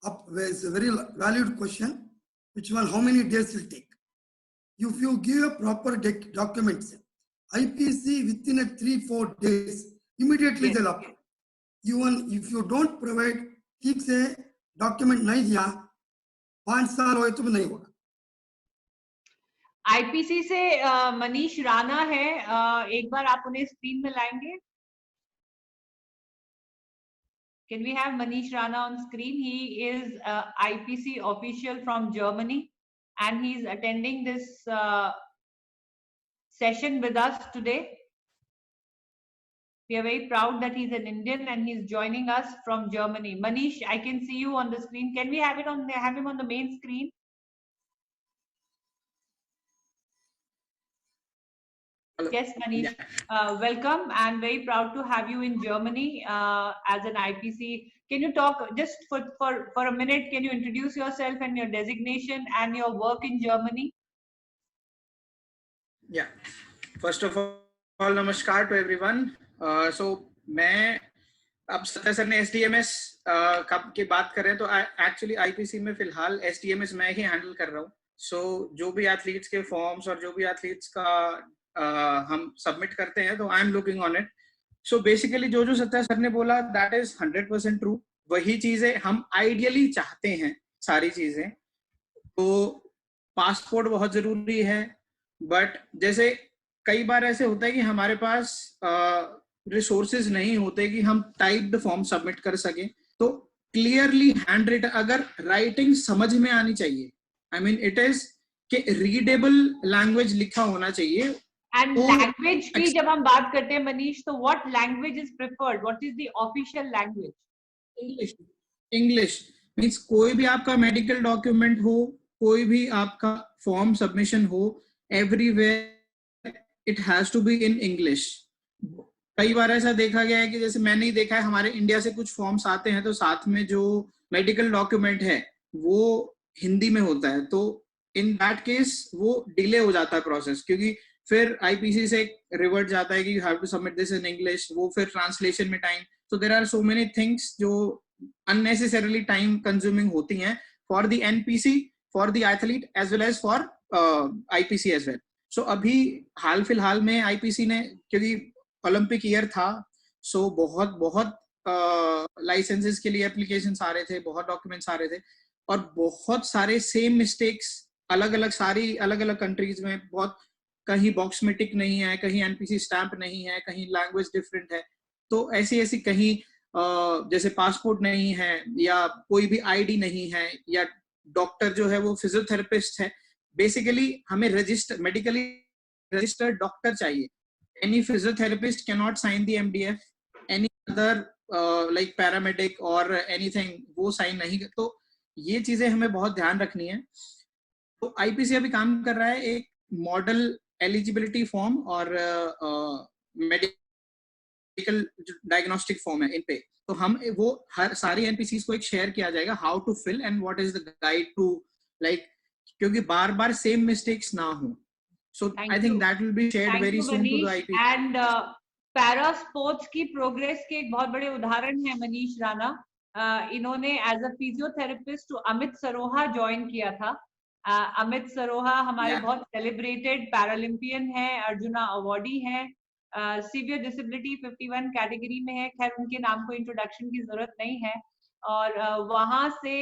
up is a very valued question, which one, how many days will take? If you give a proper documents, IPC within a 3-4 days immediately they'll upload. Even if you don't provide ठीक से document नहीं दिया, 5 साल हो तो भी नहीं होगा। आईपीसी से मनीष राणा है, एक बार आप उन्हें स्क्रीन में लाएंगे? Can we have Manish Rana on screen? He is IPC official from Germany, and he's attending this session with us today. We are very proud that he's an Indian and he's joining us from Germany. Manish, I can see you on the screen. Can we have him on the main screen? Hello. Yes, Manish. Welcome, and very proud to have you in Germany as an IPC. Can you talk just for a minute? Can you introduce yourself and your designation and your work in Germany? Yeah. First of all, namaskar to everyone. So मैं अब Satya sir ने SDMS की बात करें तो actually IPC में फिलहाल SDMS मैं ही हैंडल कर रहा हूँ. So जो भी एथलीट्स के फॉर्म्स और जो भी एथलीट्स का हम सबमिट करते हैं तो I am looking on it. So basically जो सत्या सर ने बोला दैट इज 100% ट्रू. वही चीजें हम आइडियली चाहते हैं. सारी चीजें तो पासपोर्ट बहुत जरूरी है, बट जैसे कई बार ऐसे होता है कि हमारे पास रिसोर्सेज नहीं होते कि हम टाइप्ड फॉर्म सबमिट कर सकें. तो क्लियरली हैंड रिटन, अगर राइटिंग समझ में आनी चाहिए, आई मीन इट इज कि रीडेबल लैंग्वेज लिखा होना चाहिए. एंड लैंग्वेज की जब हम बात करते हैं मनीष, तो what language is preferred? What is the official language? English. English means कोई भी आपका मेडिकल डॉक्यूमेंट हो, कोई भी आपका फॉर्म सबमिशन हो, everywhere it has to be in English. कई बार ऐसा देखा गया है कि जैसे मैंने ही देखा है, हमारे इंडिया से कुछ फॉर्म्स आते हैं तो साथ में जो मेडिकल डॉक्यूमेंट है वो हिंदी में होता है. तो इन दैट केस वो डिले हो जाता है प्रोसेस, क्योंकि फिर आईपीसी से रिवर्ट जाता है कि you have to submit this in English. वो फिर ट्रांसलेशन में time. So there are so many things जो अननेसेसरीली टाइम कंज्यूमिंग होती हैं for the NPC, for the athlete as well as for IPC as well. So अभी हाल फिलहाल में आईपीसी ने, क्योंकि ओलंपिक ईयर था, सो बहुत लाइसेंसेस के लिए एप्लीकेशंस आ रहे थे, बहुत डॉक्यूमेंट्स आ रहे थे, और बहुत सारे सेम मिस्टेक्स अलग अलग कंट्रीज में. बहुत कहीं बॉक्स में टिक नहीं है, कहीं एनपीसी स्टैंप नहीं है, कहीं लैंग्वेज डिफरेंट है. तो ऐसी कहीं जैसे पासपोर्ट नहीं है, या कोई भी आईडी नहीं है, या डॉक्टर जो है वो फिजियोथेरेपिस्ट है. बेसिकली हमें मेडिकली रजिस्टर्ड डॉक्टर चाहिए. Any physiotherapist cannot sign the MDF. Any other like paramedic or anything वो साइन नहीं. तो ये चीजें हमें बहुत ध्यान रखनी है. तो आईपीसी अभी काम कर रहा है एक मॉडल एलिजिबिलिटी फॉर्म और मेडिकल डायग्नोस्टिक फॉर्म है इन पे. तो हम वो हर सारी एनपीसीज को एक शेयर किया जाएगा, how to fill and what is the guide to, like क्योंकि बार सेम मिस्टेक्स ना हो. So I think that will be shared very soon to the IPC. And para sports की प्रोग्रेस के एक बहुत बड़े उदाहरण है मनीष राणा. इन्होंने as a physiotherapist Amit Saroha join किया था. अमित सरोहा हमारे बहुत सेलिब्रेटेड पैरालंपियन है, अर्जुना अवार्डी है, सीवियर डिसेबिलिटी 51 कैटेगरी में है. खैर उनके नाम को इंट्रोडक्शन की जरूरत नहीं है. और वहां से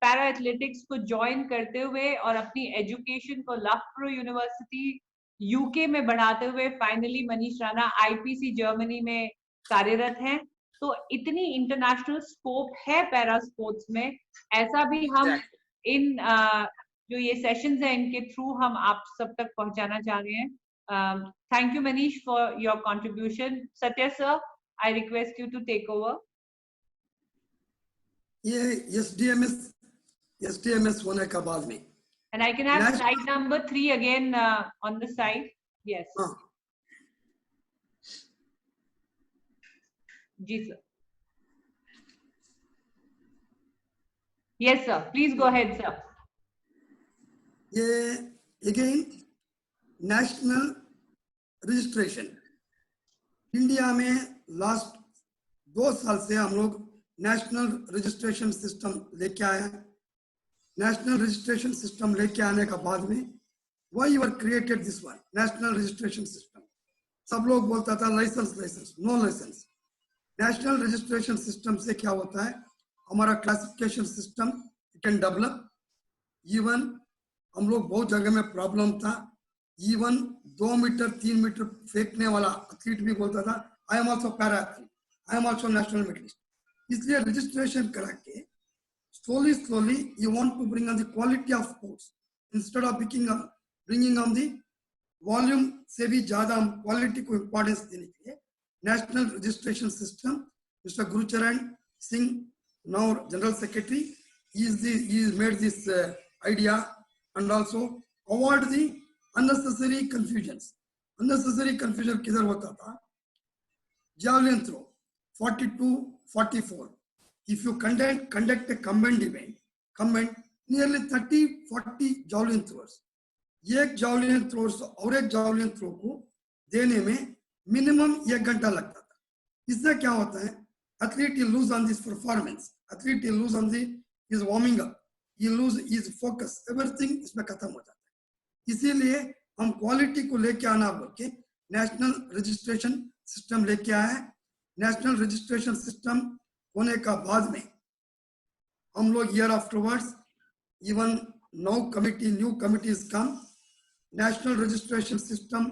पैरा एथलेटिक्स को ज्वाइन करते हुए और अपनी एजुकेशन को लफ्ट्रो यूनिवर्सिटी यूके में बढ़ाते हुए finally Manish Rana IPC Germany में कार्यरत हैं. तो इतनी इंटरनेशनल स्कोप है पैरा स्पोर्ट्स में. ऐसा भी हम इन जो ये सेशंस हैं इनके थ्रू हम आप सब तक पहुंचाना चाह रहे हैं. Thank you Manish for your contribution. Satya sir, I request you to take over. ये SDMS होने का बाद में. And I can have slide number 3 again on the side. Yes. जी sir. Yes sir. Please go ahead sir. ये again national registration. India में last 2 साल से हम लोग नेशनल रजिस्ट्रेशन सिस्टम लेके आए हैं. नेशनल रजिस्ट्रेशन सिस्टम लेके आने का बाद में why you are created this one national registration system. सब लोग बोलता था licence no licence. National registration system से क्या होता है, हमारा classification system can develop. Even हम लोग बहुत जगह में प्रॉब्लम था. इवन 2 मीटर 3 मीटर फेंकने वाला एथलीट भी बोलता था I am also para athlete, I am also national medallist. इसलिए रजिस्ट्रेशन करा के slowly you want to bring on the quality of sports instead of bringing on the volume से भी ज्यादा हम क्वालिटी को इंपॉर्टेंस देने के लिए national registration system mister Gurcharan Singh now general secretary he is made this idea and also avoid the unnecessary confusions किधर होता था javelin throw 42-44 if you conduct a combined event nearly 30-40 javelin throwers एक javelin throws और एक javelin throw को देने में minimum 1 घंटा लगता था इससे क्या होता है athlete will lose on this performance athlete will lose on the his warming up he lose his focus everything इसमें खत्म हो जाता है इसीलिए हम क्वालिटी को लेके आना बोल के नेशनल रजिस्ट्रेशन सिस्टम लेके आए नेशनल रजिस्ट्रेशन सिस्टम होने का बाद में हम लोग year afterwards even new committees come national registration system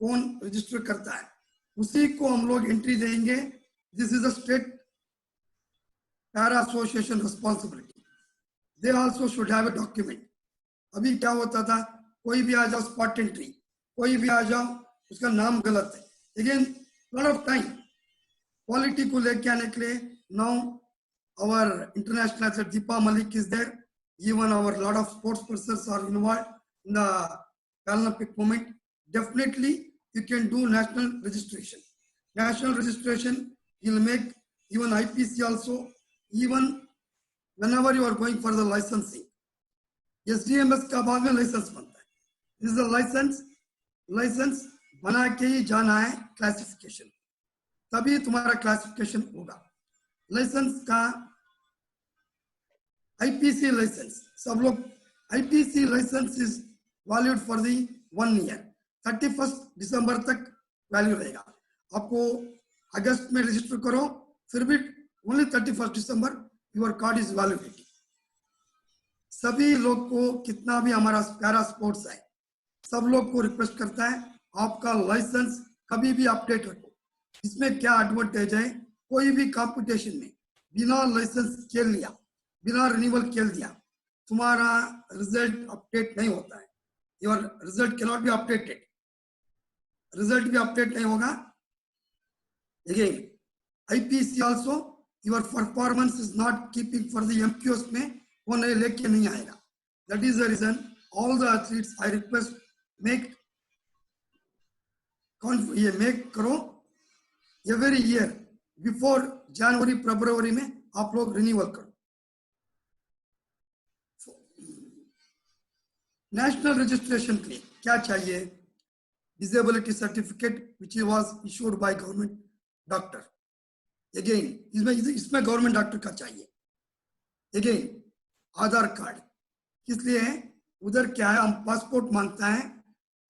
कौन रजिस्टर करता है उसी को हम लोग एंट्री देंगे this is a state para association responsibility they also should have a document अभी क्या होता था कोई भी आ जाओ स्पॉट एंट्री कोई भी आ जाओ उसका नाम गलत है again lot of time quality को लेके आने के लिए now our international athlete Deepa Malik is there even our lot of sports persons are involved in the Paralympic movement definitely you can do national registration will make even IPC also even whenever you are going for the licensing SDMS का बाद में licence बनता है this is a license बना के ही जाना है classification तभी तुम्हारा क्लासिफिकेशन होगा लाइसेंस का IPC लाइसेंस सब लोग IPC licence is valid for the 1 year 31 दिसंबर तक वैल्यू रहेगा आपको अगस्त में रजिस्टर करो फिर भी only 31 December your card is validity सभी लोग को कितना भी हमारा पैरा स्पोर्ट्स है सब लोग को रिक्वेस्ट करता है आपका लाइसेंस कभी भी अपडेट रखो इसमें क्या एडवांटेज है कोई भी कंपटीशन में बिना लाइसेंस खेल लिया बिना रिन्यूअल खेल दिया तुम्हारा रिजल्ट अपडेट नहीं होता है your result can not be updated result भी अपडेट नहीं होगा again IPC also your performance is not keeping for the MQs में वो नहीं लेके नहीं आएगा that is the reason all the athletes I request make करो एवरी ईयर बिफोर जनवरी फरवरी में आप लोग रिन्यूअल करो नेशनल रजिस्ट्रेशन के लिए क्या चाहिए disability certificate which was issued by government doctor again इसमें गवर्नमेंट डॉक्टर का चाहिए अगेन आधार कार्ड इसलिए उधर क्या है हम पासपोर्ट मांगता है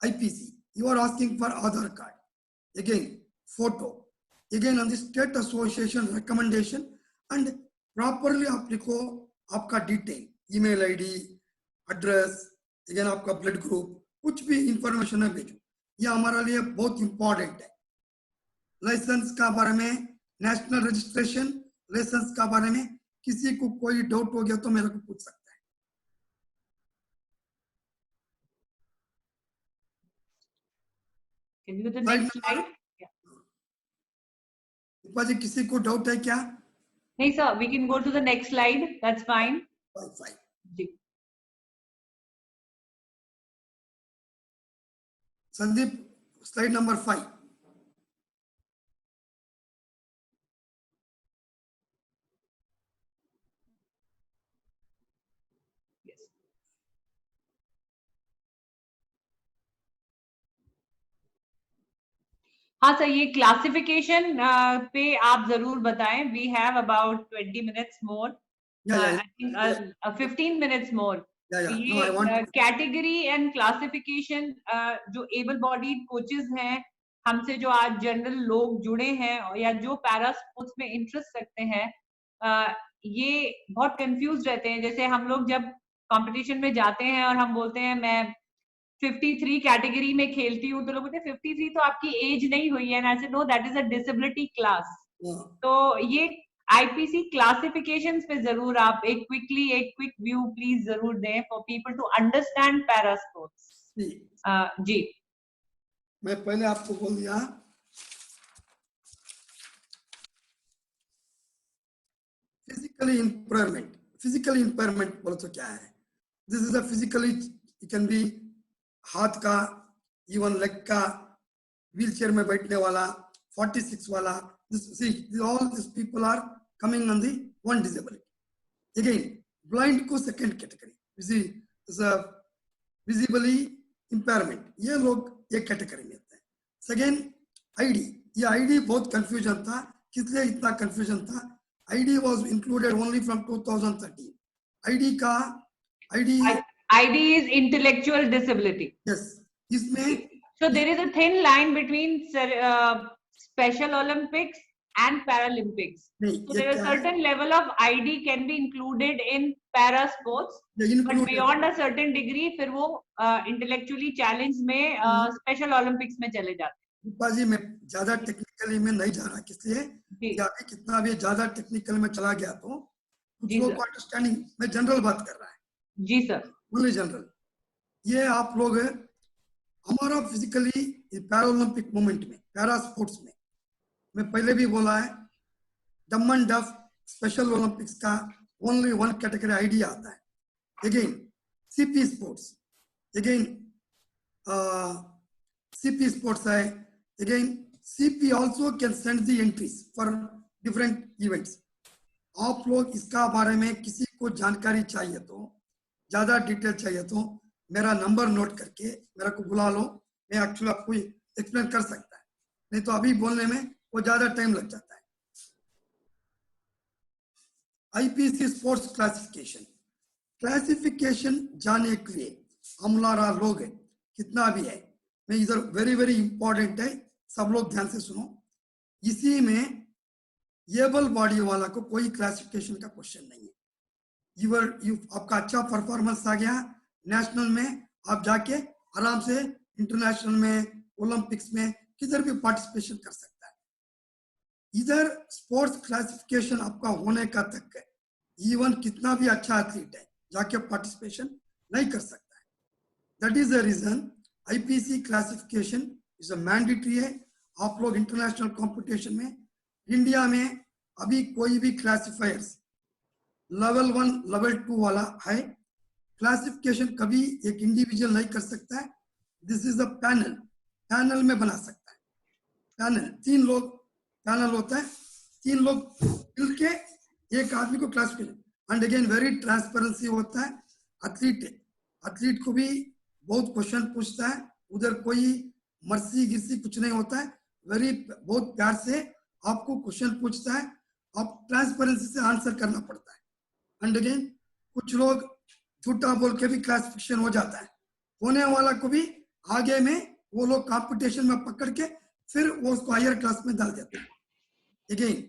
IPC you are asking for Aadhaar card again photo again on the state association recommendation and properly आप लिखो आपका detail email ID address again आपका ब्लड ग्रुप कुछ भी इंफॉर्मेशन है भेजो ये हमारे लिए बहुत इंपॉर्टेंट है लाइसेंस का बारे में नेशनल रजिस्ट्रेशन लाइसेंस का बारे में किसी को कोई डाउट हो गया तो मेरे को पूछ सकता है Can you do the next slide? जी किसी को डाउट है क्या नहीं sir we can go to the next slide that's fine Fine. जी संदीप स्लाइड नंबर 5 हाँ सर ये क्लासिफिकेशन पे आप जरूर बताएं we have about 20 minutes more I think 15 minutes more ये कैटेगरी एंड क्लासिफिकेशन जो एबल बॉडीड कोचेस हैं हमसे जो आज जनरल लोग जुड़े हैं या जो पैरा स्पोर्ट्स में इंटरेस्ट रखते हैं ये बहुत कंफ्यूज रहते हैं जैसे हम लोग जब कंपटीशन में जाते हैं और हम बोलते हैं मैं 53 कैटेगरी में खेलती हूँ तो लोग बोलते हैं 53 तो आपकी एज नहीं हुई है ना know that is a disability class तो ये आईपीसी क्लासिफिकेशंस पे जरूर आप एक क्विक व्यू प्लीज जरूर दें for people to understand para sports. जी मैं पहले आपको बोल दिया फिजिकली इम्पेयरमेंट बोलो तो क्या है? This is a physically, it can be हाथ का, इवन लेग का, व्हील चेयर में बैठने वाला, 46 वाला, all these people are coming on the one disability. Again, blind को second category, is a visibly impairment, ये लोग एक कैटेगरी में आते हैं। सेकेंड आईडी, ये आईडी बहुत कंफ्यूजन था। किस लिए इतना कंफ्यूजन था? ID was included only from 2013। ID का ID is intellectual disability. Yes, इसमें So there is a thin line between Special Olympics and Paralympics. नहीं, So there is a certain level of ID can be included in para sports, but beyond a certain degree फिर वो intellectually challenged में Special Olympics में चले जाते हैं। रूपा जी, मैं ज्यादा टेक्निकली में नहीं जा रहा, किसलिए कि कितना भी ज्यादा टेक्निकल में चला गया तो कुछ लोग को अंडरस्टैंडिंग में जनरल बात कर रहा है। जी सर, ओनली जनरल। ये आप लोग हमारा फिजिकली पैरालंपिक मूवमेंट में, पैरा स्पोर्ट्स में, मैं पहले भी बोला है, dumb and deaf special Olympics का ओनली वन कैटेगरी आईडी आता है। Again CP sports, again CP sports है। Again CP also can send the entries for different events. आप लोग इसका बारे में किसी को जानकारी चाहिए तो, ज्यादा डिटेल चाहिए तो मेरा नंबर नोट करके मेरा को बुला लो, मैं एक्चुअली आपको एक्सप्लेन कर सकता है, नहीं तो अभी बोलने में वो ज्यादा टाइम लग जाता है। आईपीसी स्पोर्ट्स क्लासिफिकेशन जाने के लिए हमारा लोग कितना भी है, मैं इधर वेरी वेरी इंपॉर्टेंट है, सब लोग ध्यान से सुनो। इसी में एबल बॉडी वाला को कोई क्लासिफिकेशन का क्वेश्चन नहीं है। आपका अच्छा परफॉर्मेंस आ गया नेशनल में, आप जाके आराम से इंटरनेशनल में, ओलंपिक्स में किधर भी पार्टिसिपेशन कर सकता है। इधर स्पोर्ट्स क्लासिफिकेशन आपका होने का तक है, इवन कितना भी अच्छा एथलीट है जाके पार्टिसिपेशन नहीं कर सकता है। That is the reason IPC classification is a mandatory है। आप लोग इंटरनेशनल कंपटीशन में, इंडिया में अभी कोई भी क्लासिफायर्स लेवल 1 लेवल 2 वाला है, क्लासिफिकेशन कभी एक इंडिविजुअल नहीं कर सकता है। दिस इज अ पैनल में बना सकता है। पैनल 3 लोग पैनल होता है, 3 लोग मिलके एक आदमी को classification, and again very transparency होता है। एथलीट को भी बहुत क्वेश्चन पूछता है, उधर कोई मर्सी गिरसी कुछ नहीं होता है, बहुत प्यार से आपको क्वेश्चन पूछता है, आप ट्रांसपेरेंसी से आंसर करना पड़ता है। एंड अगेन कुछ लोग झूठा बोल के भी क्लासिफिकेशन हो जाता है, होने वाला को भी आगे में वो लोग कंपटीशन में पकड़ के फिर वो उसको हायर क्लास में डाल देते हैं। अगेन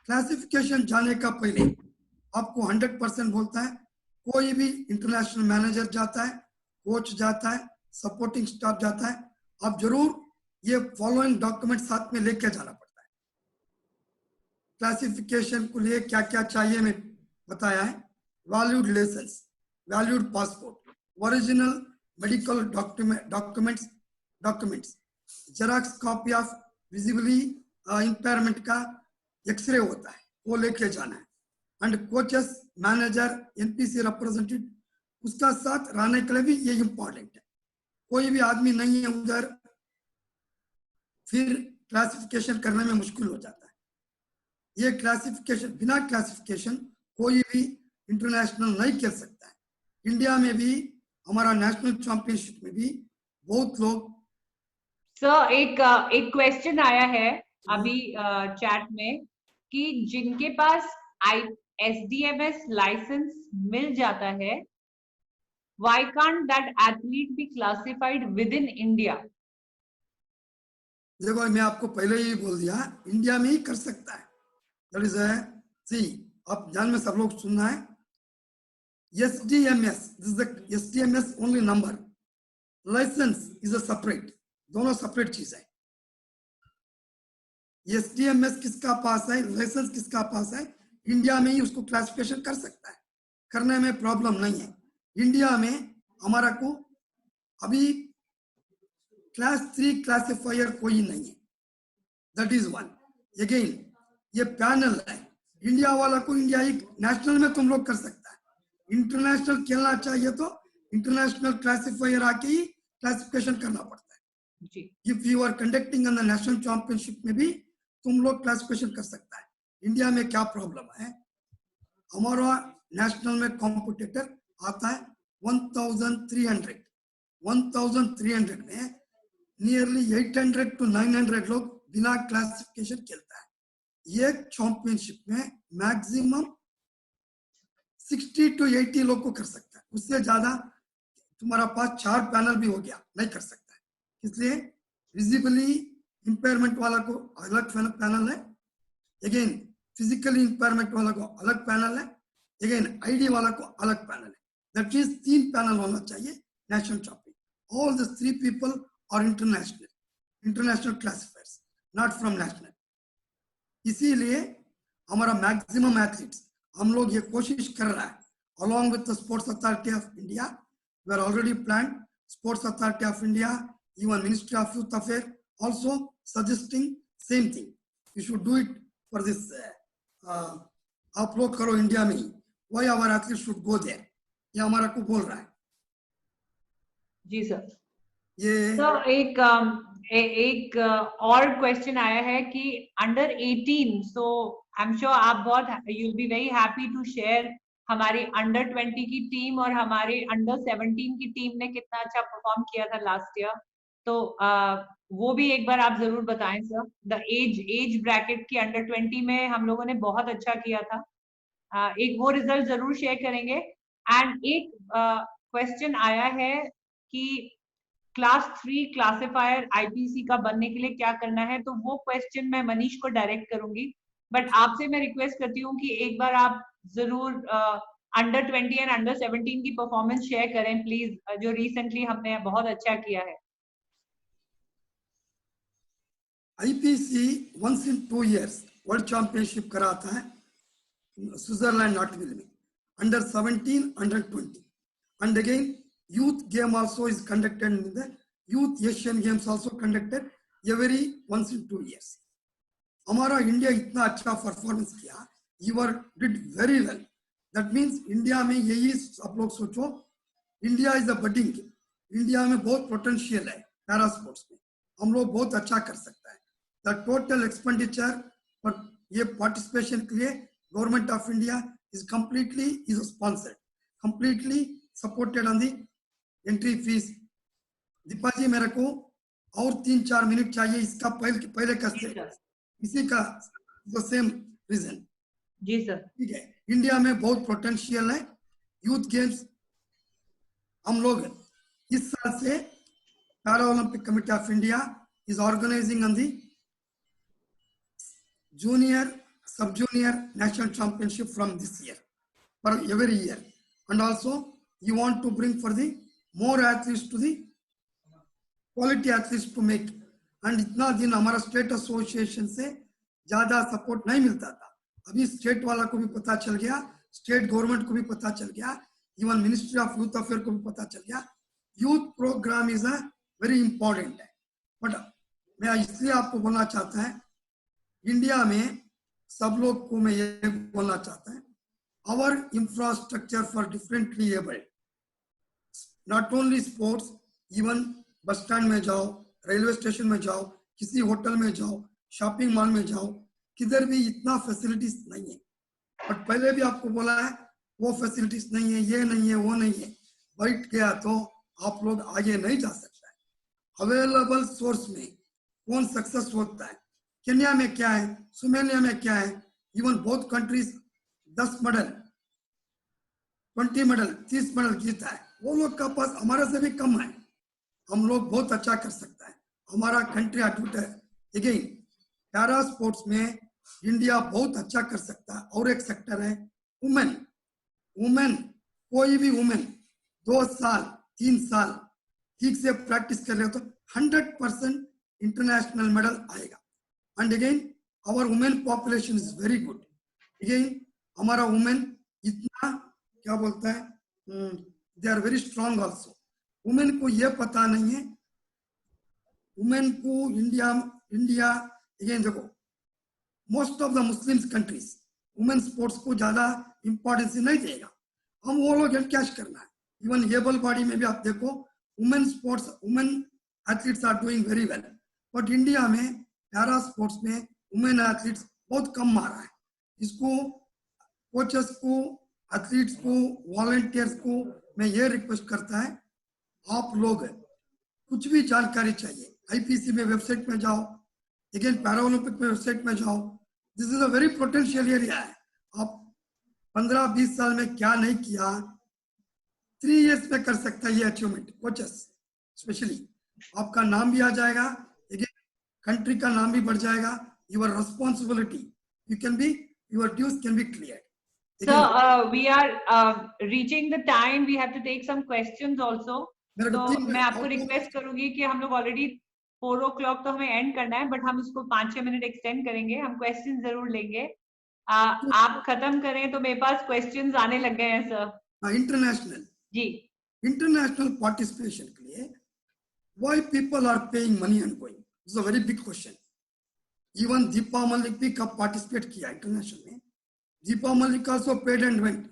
क्लासिफिकेशन जाने का पहले आपको 100% बोलता है, कोई भी इंटरनेशनल मैनेजर जाता है, कोच जाता है, सपोर्टिंग स्टाफ जाता है, आप जरूर ये फॉलोइंग डॉक्यूमेंट साथ में लेके जाना पड़ता है। क्लासिफिकेशन को लिए क्या क्या चाहिए मैं बताया है, valid licence, valid passport, original medical documents, xerox copy of visibly impairment का एक्सरे होता है वो लेके जाना है, and coaches, manager, NPC representative उसका साथ रहने के लिए भी ये इंपॉर्टेंट है। कोई भी आदमी नहीं है उधर, फिर क्लासिफिकेशन करने में मुश्किल हो जाता है। ये क्लासिफिकेशन, बिना क्लासिफिकेशन कोई भी इंटरनेशनल नहीं खेल सकता है। इंडिया में भी हमारा नेशनल चैंपियनशिप में भी बहुत लोग। सर एक क्वेश्चन आया है अभी चैट में कि जिनके पास SDMS लाइसेंस मिल जाता है, why can't that athlete be classified within India? देखो मैं आपको पहले ही बोल दिया, इंडिया में ही कर सकता है। दैट इज सी, आप ध्यान में सब लोग सुनना है। SDMS, this is the SDMS only number, licence is a separate, दोनों सेपरेट चीज है। SDMS किसका पास है, लाइसेंस किसका पास है, इंडिया में ही उसको क्लासिफिकेशन कर सकता है, करने में प्रॉब्लम नहीं है। इंडिया में हमारा को अभी क्लास 3 क्लासिफायर कोई नहीं है, दैट इज वन। अगेन ये पैनल है, इंडिया वाला को इंडिया ही नेशनल में तुम लोग कर सकता है, इंटरनेशनल खेलना चाहिए तो इंटरनेशनल क्लासिफायर आके ही क्लासिफिकेशन करना पड़ता है जी। If you are conducting on the national championship में भी तुम लोग क्लासिफिकेशन कर सकता है। इंडिया में क्या प्रॉब्लम है, हमारा नेशनल में कॉम्पिटिटर आता है 1300 में नियरली 800 to 900 लोग बिना क्लासिफिकेशन खेलता है। ये चैंपियनशिप में मैक्सिमम 60 to 80 लोग को कर सकता है, उससे ज्यादा तुम्हारा पास 4 पैनल भी हो गया नहीं कर सकता है। इसलिए विजिबली इंपेयरमेंट वाला को अलग पैनल है, अगेन फिजिकली इंपेयरमेंट वाला को अलग पैनल है, अगेन आईडी वाला को अलग पैनल है। दैट मीन्स 3 पैनल होना चाहिए national champion. All the 3 people are international classifiers, not from national. इसीलिए हमारा मैक्सिमम एथलीट्स हम लोग ये कोशिश कर रहा है along with the Sports Authority of India, we are already planned, Sports Authority of India, even Ministry of Youth Affairs also suggesting same thing. You should do it for this. आप लोग करो इंडिया में ही, why our athletes should go there, ये हमारा को बोल रहा है। जी सर। ये सर एक और क्वेश्चन आया है कि under 18, so I am sure आप बहुत you be very happy to share हमारी अंडर 20 की टीम और हमारे अंडर 17 की टीम ने कितना अच्छा परफॉर्म किया था लास्ट ईयर, तो वो भी एक बार आप जरूर बताएं सर। द एज ब्रैकेट की अंडर 20 में हम लोगों ने बहुत अच्छा किया था, एक वो रिजल्ट जरूर शेयर करेंगे। एंड एक क्वेश्चन आया है कि क्लास 3 क्लासिफायर आईपीसी का बनने के लिए क्या करना है, तो वो क्वेश्चन मैं मनीष को डायरेक्ट करूंगी, बट आपसे मैं रिक्वेस्ट करती हूँ कि एक बार आप जरूर अंडर 20 एंड अंडर 17 की परफॉर्मेंस शेयर करें प्लीज, जो रिसेंटली हमने बहुत अच्छा किया है। IPC once in 2 years world championship कराता है स्विट्जरलैंड नॉटविल में, under 17, under 20, and again youth game also is conducted in the youth Asian games also conducted every once in 2 years. हमारा इंडिया इतना अच्छा परफॉर्मेंस किया, you did very well. That means India में यही आप लोग सोचो, India is a budding, India में बहुत पोटेंशियल है पैरा स्पोर्ट्स में, हम लोग बहुत अच्छा कर सकता है। द टोटल एक्सपेंडिचर पर ये पार्टिसिपेशन के लिए government of India is completely is sponsored, completely supported on the entry fees. Deepa ji मेरे को और 3-4 मिनट चाहिए इसका पहले का इसी का द सेम रीजन। जी सर। ठीक है, इंडिया में बहुत पोटेंशियल है यूथ गेम्स। हम लोग इस साल से para Olympic committee of India is organising on the junior, sub-junior national championship from this year, for every year, and also you want to bring for the more athletes to the quality athletes to make, and इतना दिन हमारा state association से ज्यादा support नहीं मिलता था, अभी state वाला को भी पता चल गया, स्टेट गवर्नमेंट को भी पता चल गया, even ministry of youth affair को भी पता चल गया, youth programme is a very important है। बट मैं इसलिए आपको बोलना चाहता है, इंडिया में सब लोग को मैं ये बोलना चाहता है, our infrastructure for differently abled, not only sports, even bus stand में जाओ, रेलवे स्टेशन में जाओ, किसी होटल में जाओ, शॉपिंग मॉल में जाओ, किधर भी इतना फैसिलिटीज नहीं है। बट पहले भी आपको बोला है वो फैसिलिटीज नहीं है, ये नहीं है, वो नहीं है, बैठ गया तो आप लोग आगे नहीं जा सकता है। अवेलेबल सोर्स में कौन सक्सेस होता है, केन्या में क्या है, सोमालिया में क्या है, even both countries 10 medal 20 medal 30 medal जीता है, वो लोग का पास हमारे से भी कम है, हम लोग बहुत अच्छा कर सकता है, हमारा कंट्री एडवोकेट है। अगेन पैरा स्पोर्ट्स में इंडिया बहुत अच्छा कर सकता है। और एक सेक्टर है वुमेन, कोई भी वुमेन 2 साल 3 साल ठीक से प्रैक्टिस कर रहे हो तो 100% इंटरनेशनल मेडल आएगा। And again, our women population is very good. Again, हमारा वुमेन इतना क्या बोलता है, they are very strong also. Women को ये पता नहीं है, वुमेन को इंडिया इंडिया अगेन देखो, most of the Muslims countries women sports को ज्यादा इंपॉर्टेंस नहीं देगा, हम वो लोग कैश करना है। इवन एबल बॉडी में भी आप देखो, women sports, women athletes are doing very well, but India में पैरा स्पोर्ट्स में वुमेन एथलीट्स बहुत कम मारा है। इसको कोचेस को, एथलीट्स को, वॉलंटियर्स को मैं ये रिक्वेस्ट करता है, आप लोग कुछ भी जानकारी चाहिए आईपीसी में वेबसाइट में जाओ, अगेन पैरा ओलंपिक में वेबसाइट में जाओ। This is a very potential area है। आप 15-20 साल में क्या नहीं किया, 3 इयर्स में कर सकता है ये अचीवमेंट। कोचेस स्पेशली आपका नाम भी आ जाएगा, अगेन कंट्री का नाम भी बढ़ जाएगा। Your responsibility, you can be, your dues can be clear. So we are reaching the time. We have to take some questions also. तो मैं आपको रिक्वेस्ट करूंगी कि हम लोग ऑलरेडी 4 o'clock तो हमें एंड करना है, बट हम उसको 5-6 मिनट एक्सटेंड करेंगे। हम क्वेश्चन जरूर लेंगे। आप खत्म करें तो मेरे पास क्वेश्चंस आने लग गए हैं सर। इंटरनेशनल जी, इंटरनेशनल पार्टिसिपेशन के लिए why people are paying money and going, it's a very big question. Even Deepa Malik भी कब पार्टिसिपेट किया इंटरनेशनल में, Deepa Malik also paid and went.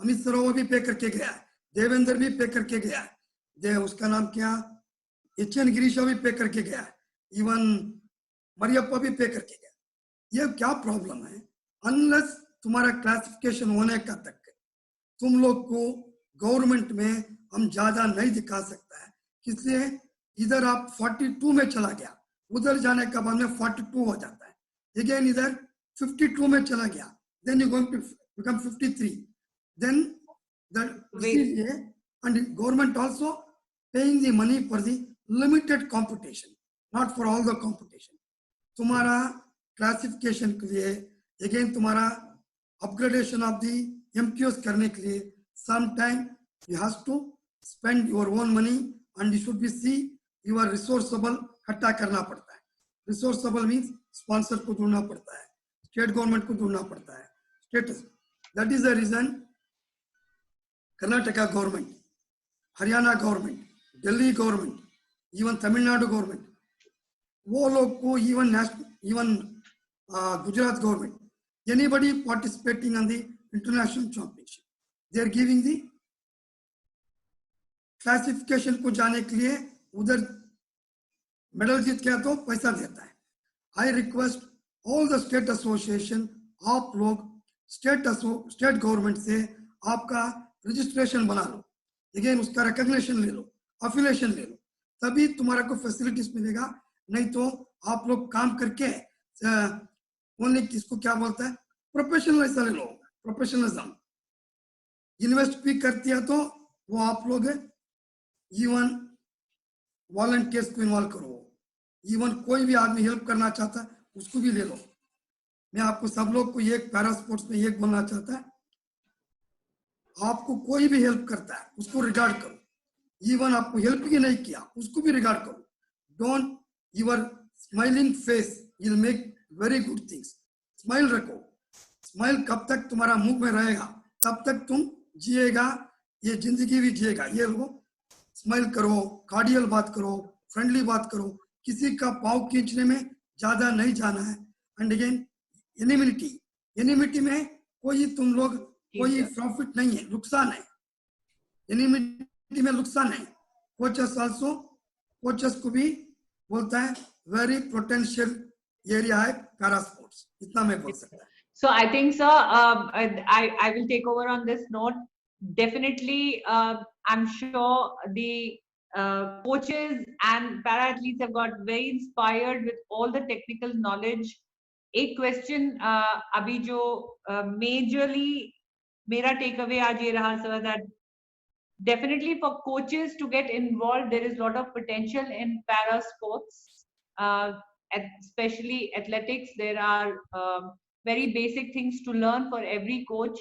Amit Sarovar भी पे करके गया है, देवेंद्र भी पे करके गया है, उसका नाम क्या, एचएन गिरीशा भी पे करके गया है, इवन मरियप्पा भी पे करके गया। ये क्या प्रॉब्लम है, अनलेस तुम्हारा क्लासिफिकेशन होने का तक तुम लोग को गवर्नमेंट में हम ज्यादा नहीं दिखा सकता है। इसलिए इधर आप 42 में चला गया, उधर जाने का बाद में 42 हो जाता है, अगेन इधर 52 में चला गया, then you're going to become 53, then and government also paying the money for the limited competition, not for all the competition. तुम्हारा क्लासिफिकेशन के लिए, अगेन तुम्हारा अपग्रेडेशन ऑफ दी MQs करने के लिए sometime you have to spend your own money and you should be see you are resourceable, इकट्ठा करना पड़ता है। resourceable means स्पॉन्सर को ढूंढना पड़ता है, स्टेट गवर्नमेंट को ढूंढना पड़ता है, status. That is the reason Karnataka government, Haryana government, Delhi government, even Tamil Nadu government, वो लोग को even Gujarat government, anybody participating on the international championship, they are giving the classification को जाने के लिए उधर मेडल जीत गया तो पैसा देता है। आई request all the state association, आप लोग स्टेट गवर्नमेंट से आपका रजिस्ट्रेशन बना लो, अगेन उसका रिकॉग्निशन ले लो, अफिलिएशन ले लो, तभी तुम्हारा को फैसिलिटीज मिलेगा। नहीं तो आप लोग काम करके ओनली किसको क्या बोलता है, प्रोफेशनल ऐसा ले लो, प्रोफेशनलिज्म इन्वेस्ट भी करती है तो वो आप लोग इवन वॉलंटियर्स को इन्वॉल्व करो, इवन कोई भी आदमी हेल्प करना चाहता है उसको भी ले लो। मैं आपको सब लोग को एक पैरा स्पोर्ट्स में एक बोलना चाहता है, आपको कोई भी हेल्प करता है उसको रिगार्ड करो, इवन आपको हेल्प ही नहीं किया उसको भी रिगार्ड करो। Don't, your smiling face will make very good things. Smile रखो, स्माइल कब तक तुम्हारा मुंह में रहेगा तब तक तुम जिएगा, ये जिंदगी भी जिएगा। ये लोग स्माइल करो, कार्डियल बात करो, फ्रेंडली बात करो, किसी का पाँव खींचने में ज्यादा नहीं जाना है। एंड अगेन एनिमिटी में कोई तुम लोग कोई प्रॉफिट नहीं है, नुकसान है, एनिमिटी में नुकसान है। कोचेस आल्सो, कोचेस को भी बोलता है वेरी पोटेंशियल एरिया है पैरा स्पोर्ट्स, इतना मैं बोल सकता हूँ। So I think, sir, I will take over on this note. Definitely, I'm sure the coaches and para athletes have got very inspired with all the technical knowledge. एक question अभी जो majorly मेरा takeaway आज ये रहा sir, that definitely for coaches to get involved, there is a lot of potential in para sports, especially athletics. There are very basic things to learn for every coach.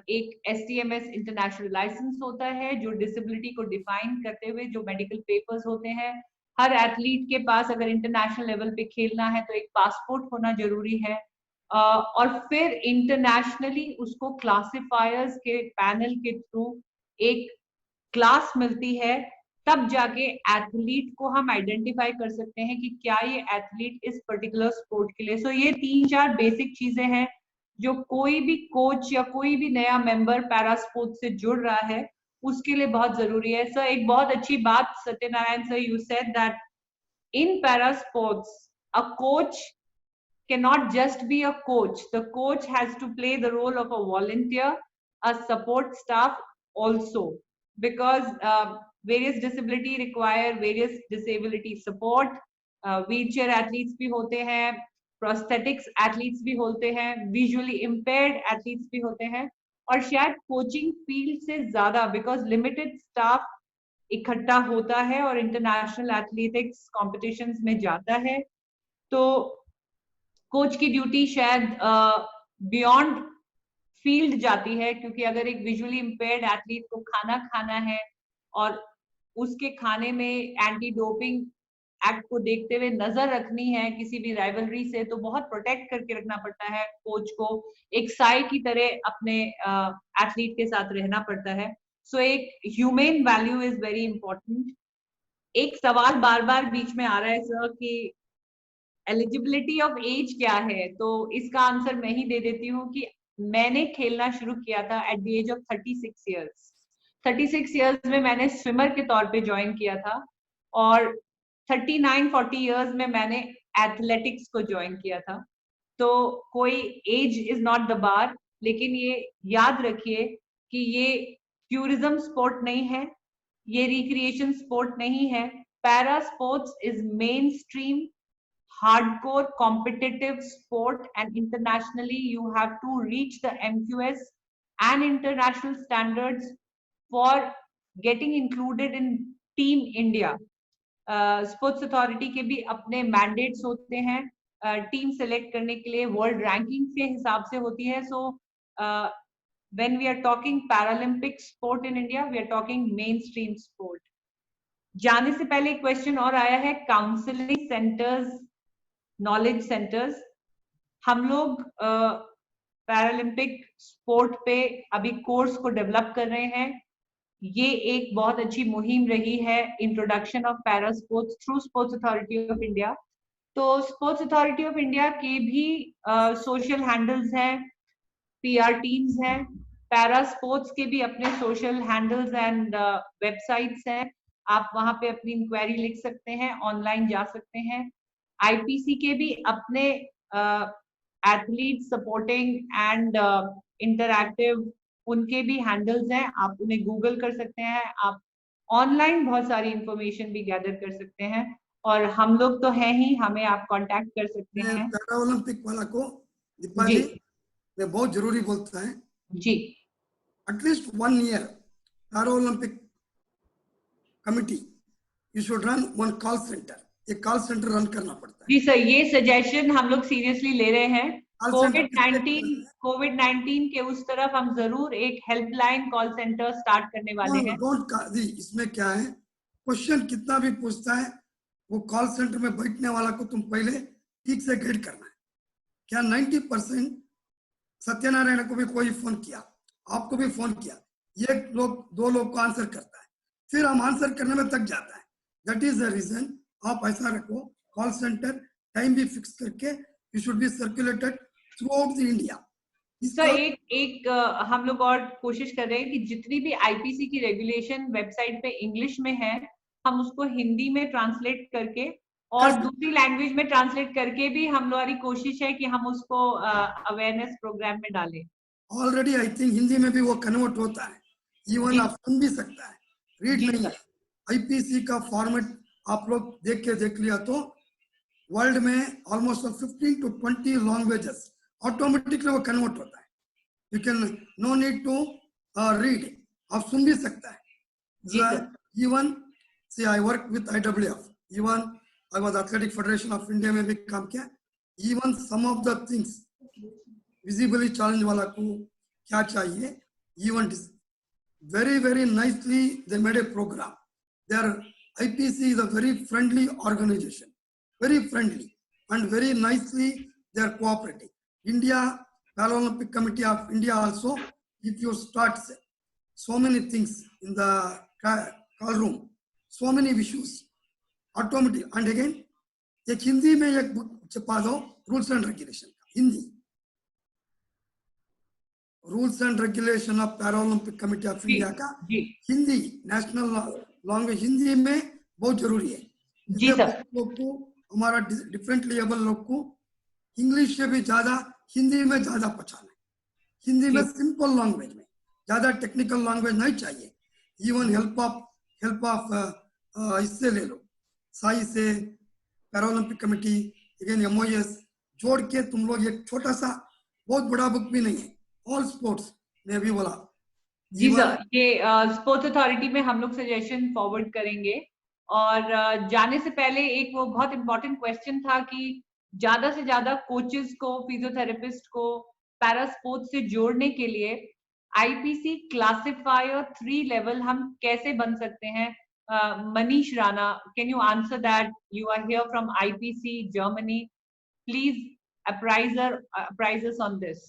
एक STMS international licence होता है जो disability को define करते हुए जो medical papers होते हैं, हर एथलीट के पास अगर इंटरनेशनल लेवल पे खेलना है तो एक पासपोर्ट होना जरूरी है। और फिर इंटरनेशनली उसको क्लासिफायर्स के पैनल के थ्रू एक क्लास मिलती है, तब जाके एथलीट को हम आइडेंटिफाई कर सकते हैं कि क्या ये एथलीट इस पर्टिकुलर स्पोर्ट के लिए। सो ये 3-4 बेसिक चीजें हैं जो कोई भी कोच या कोई भी नया मेंबर पैरा स्पोर्ट्स से जुड़ रहा है उसके लिए बहुत जरूरी है। सर एक बहुत अच्छी बात Satyanarayan sir, you said that in para sports a coach cannot just be a coach. The coach has to play the role of a volunteer, a support staff also, because various disability require various disability support. Wheelchair athletes भी होते हैं, prosthetics athletes भी होते हैं, visually impaired athletes भी होते हैं, और शायद कोचिंग फील्ड से ज्यादा because limited staff इकट्ठा होता है और इंटरनेशनल एथलेटिक्स कॉम्पिटिशन्स में जाता है, तो कोच की ड्यूटी शायद बियॉन्ड फील्ड जाती है, क्योंकि अगर एक विजुअली इम्पेयर्ड एथलीट को खाना खाना है और उसके खाने में एंटी डोपिंग एक्ट को देखते हुए नजर रखनी है किसी भी राइवलरी से, तो बहुत प्रोटेक्ट करके रखना पड़ता है कोच को, एक साई की तरह अपने एथलीट के साथ रहना पड़ता है। सो एक human value is very important. एक सवाल बार बार बीच में आ रहा है सर कि एलिजिबिलिटी ऑफ एज क्या है, तो इसका आंसर मैं ही दे देती हूँ कि मैंने खेलना शुरू किया था at the age of 36 years. 36 years में मैंने स्विमर के तौर पे ज्वाइन किया था, और 39-40 इयर्स में मैंने एथलेटिक्स को ज्वाइन किया था। तो कोई age is not the bar, लेकिन ये याद रखिए कि ये टूरिज्म स्पोर्ट नहीं है, ये रिक्रिएशन स्पोर्ट नहीं है। Para sports is main stream hardcore competitive sport, and internationally you have to reach the MQS and international standards for getting included in Team India. Sports authority के भी अपने mandates होते हैं, टीम सेलेक्ट करने के लिए वर्ल्ड रैंकिंग के हिसाब से होती है। सो when we are talking Paralympic sport in India, we are talking mainstream sport. जाने से पहले एक क्वेश्चन और आया है, काउंसलिंग सेंटर्स, नॉलेज सेंटर्स। हम लोग पैरालंपिक स्पोर्ट पे अभी कोर्स को डेवलप कर रहे हैं। ये एक बहुत अच्छी मुहिम रही है, introduction of para sports through sports authority of India. तो स्पोर्ट्स अथॉरिटी ऑफ इंडिया के भी सोशल हैंडल्स हैं, पीआर टीम्स हैं, पैरा स्पोर्ट्स के भी अपने सोशल हैंडल्स एंड वेबसाइट्स हैं। आप वहां पे अपनी इंक्वायरी लिख सकते हैं, ऑनलाइन जा सकते हैं। आईपीसी के भी अपने एथलीट सपोर्टिंग एंड इंटरैक्टिव उनके भी हैंडल्स हैं, आप उन्हें गूगल कर सकते हैं, आप ऑनलाइन बहुत सारी इंफॉर्मेशन भी गैदर कर सकते हैं, और हम लोग तो हैं ही, हमें आप कांटेक्ट कर सकते हैं। पैरा ओलंपिक वाला को दीपाली मैं बहुत जरूरी बोलता है जी, at least 1 year para Olympic committee you should run 1 call center, एक कॉल सेंटर रन करना पड़ता है। जी सर, ये सजेशन हम लोग सीरियसली ले रहे हैं। कोविड-19 के उस तरफ हम जरूर एक हेल्पलाइन कॉल सेंटर स्टार्ट करने वाले हैं। इसमें क्या है, क्वेश्चन कितना भी पूछता है वो कॉल सेंटर में बैठने वाला को तुम पहले ठीक से गाइड करना है। क्या 90% सत्यनारायण को भी कोई फोन किया, आपको भी फोन किया, एक लोग 2 लोग को आंसर करता है, फिर हम आंसर करने में थक जाता है। दैट इज द रीजन आप ऐसा रखो, कॉल सेंटर टाइम भी फिक्स करके you should B circulated through out the India. इसका एक हम लोग और कोशिश कर रहे हैं कि जितनी भी आईपीसी की रेगुलेशन वेबसाइट पे इंग्लिश में है, हम उसको हिंदी में ट्रांसलेट करके और दूसरी लैंग्वेज में ट्रांसलेट करके भी हम लोग कोशिश है कि हम उसको अवेयरनेस प्रोग्राम में डालें। ऑलरेडी आई थिंक हिंदी में भी वो कन्वर्ट होता है, इवन आप सुन भी सकता है, रीड नहीं है। आईपीसी का फॉर्मेट आप लोग देख लिया तो वर्ल्ड में ऑलमोस्ट 15 to 20 लैंग्वेजेस ऑटोमेटिकली वो कन्वर्ट होता है। You can no need to read, आप सुन भी सकता है। Even see I work with IWF, even I was athletic federation of India में भी काम किया। Even some of the things visibly challenge वाला को क्या चाहिए, even very nicely they made a program. Their IPC is a very friendly organization, very friendly, and very nicely they are cooperating. India Paralympic Committee of India also, if you start so many things in the call room, so many issues, automatic. And again, एक हिंदी में एक book छपा दो, rules and regulation का Hindi, rules and regulation of Paralympic committee of India का Hindi, national language Hindi में बहुत जरूरी है। जी सर। लोग को, हमारा डिफरेंटली एबल लोग को इंग्लिश से भी ज्यादा हिंदी में ज्यादा पहचान है। हिंदी में सिंपल लैंग्वेज में, ज्यादा टेक्निकल लैंग्वेज नहीं चाहिए। इवन हेल्प ऑफ इससे ले लो, साई से, पैरालंपिक कमेटी, अगेन MOS जोड़ के तुम लोग एक छोटा सा, बहुत बड़ा बुक भी नहीं है, ऑल स्पोर्ट्स में भी बोला। जी सर, ये स्पोर्ट्स अथॉरिटी में हम लोग सजेशन फॉरवर्ड करेंगे। और जाने से पहले एक वो बहुत इंपॉर्टेंट क्वेश्चन था कि ज्यादा से ज्यादा कोचेस को, फिजियोथेरेपिस्ट को पैरा स्पोर्ट्स से जोड़ने के लिए IPC क्लासिफायर 3 लेवल हम कैसे बन सकते हैं? Manish Rana, can you answer that? You are here from IPC Germany. Please apprise us on this.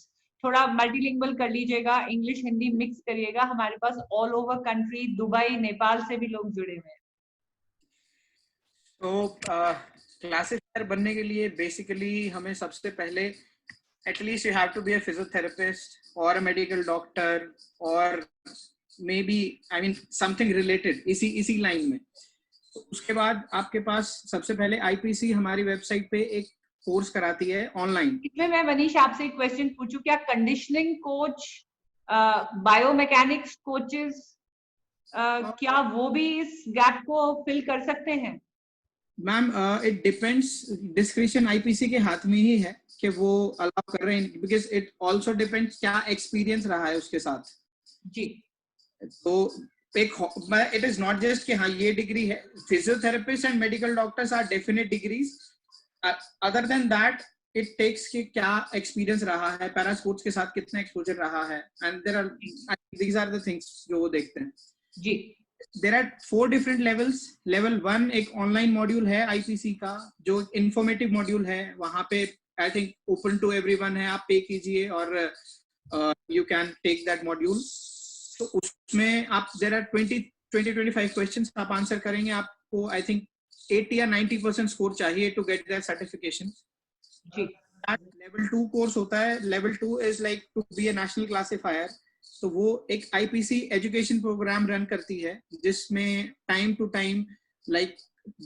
थोड़ा मल्टीलिंगुअल कर लीजिएगा, इंग्लिश हिंदी मिक्स करिएगा। हमारे पास all over country, Dubai, Nepal से भी लोग जुड़े हुए हैं। तो क्लासिफायर बनने के लिए बेसिकली हमें सबसे पहले at least you have to be a physiotherapist और अ मेडिकल डॉक्टर और may be I mean something related इसी लाइन में। तो उसके बाद आपके पास सबसे पहले IPC हमारी वेबसाइट पे एक कोर्स कराती है ऑनलाइन। इसमें मैं मनीष आपसे एक क्वेश्चन पूछूं, क्या कंडीशनिंग कोच, बायोमैकेनिक्स कोचेस, क्या वो भी इस गैप को फिल कर सकते हैं? Ma'am it depends, description IPC के हाथ में ही है कि वो अलाउ कर रहे हैं, बिकॉज इट आल्सो डिपेंड्स क्या एक्सपीरियंस रहा है उसके साथ। जी। तो इट इज नॉट जस्ट कि हाँ ये डिग्री है। Physiotherapist and medical doctors are definite degrees. Other than that it takes कि क्या एक्सपीरियंस रहा है, पैरा स्पोर्ट्स के साथ कितना एक्सपोजर रहा है, and these are the things जो वो देखते हैं। जी। There are 4 different levels. Level 1 एक ऑनलाइन मॉड्यूल है IPC का, जो इंफॉर्मेटिव मॉड्यूल है। वहां पे I think open to everyone है, आप पे कीजिए और you can take that module. तो उसमें आप देयर आर 20-25 क्वेश्चंस आप आंसर करेंगे। आपको आई थिंक 80 या 90% स्कोर चाहिए टू गेट दैट सर्टिफिकेशन। जी। लेवल 2 कोर्स होता है। Level 2 is like to be a national classifier. तो वो एक IPC एजुकेशन प्रोग्राम रन करती है, जिसमें time to time like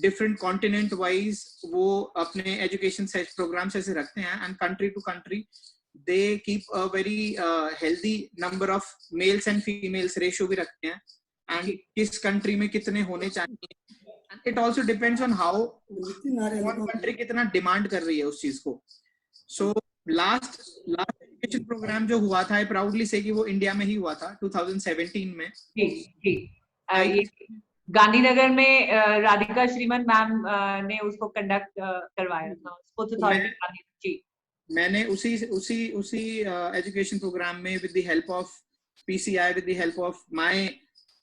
different continent wise वो अपने एजुकेशन प्रोग्राम्स ऐसे रखते हैं, and country to country they keep a very healthy number of males and females ratio भी रखते हैं, एंड किस कंट्री में कितने होने चाहिए। It also depends on how one country कितना डिमांड कर रही है उस चीज को। सो लास्ट एजुकेशन प्रोग्राम जो हुआ था, आई प्राउडली से कि वो इंडिया में ही हुआ था 2017 में। जी। ये गांधीनगर में राधिका श्रीमन मैम ने उसको कंडक्ट करवाया था, स्पोर्ट्स अथॉरिटी। जी। मैंने उसी एजुकेशन प्रोग्राम में with the help of PCI, with the help of my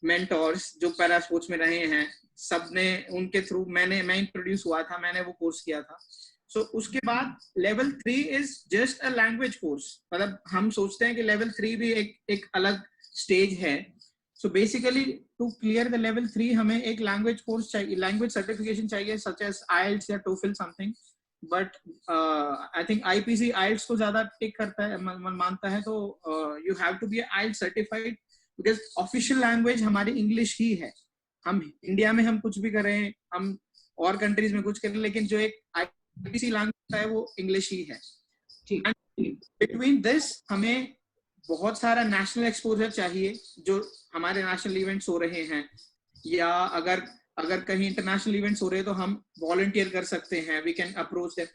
mentors जो पैरा स्पोर्ट्स में रहे हैं, सबने उनके थ्रू मैं इंट्रोड्यूस हुआ था, मैंने वो कोर्स किया था। So, उसके बाद level 3 is just a language course. मतलब हम सोचते हैं कि लेवल 3 भी एक अलग स्टेज है। So basically to clear the level 3 हमें एक लैंग्वेज कोर्स चाहिए, लैंग्वेज सर्टिफिकेशन चाहिए, सच एज IELTS या TOEFL something. But I think IPC IELTS को ज्यादा टिक करता है, मानता है। तो you have to be IELTS certified, because official language हमारी इंग्लिश ही है। हम इंडिया में हम कुछ भी करें, हम और कंट्रीज में कुछ करें, लेकिन जो एक IPC लैंग्वेज है वो इंग्लिश ही है। बिटवीन दिस हमें बहुत सारा नेशनल एक्सपोजर चाहिए, जो हमारे नेशनल इवेंट्स हो रहे हैं, या अगर कहीं इंटरनेशनल इवेंट्स हो रहे हैं तो हम वॉलंटियर कर सकते हैं, वी कैन अप्रोच देम।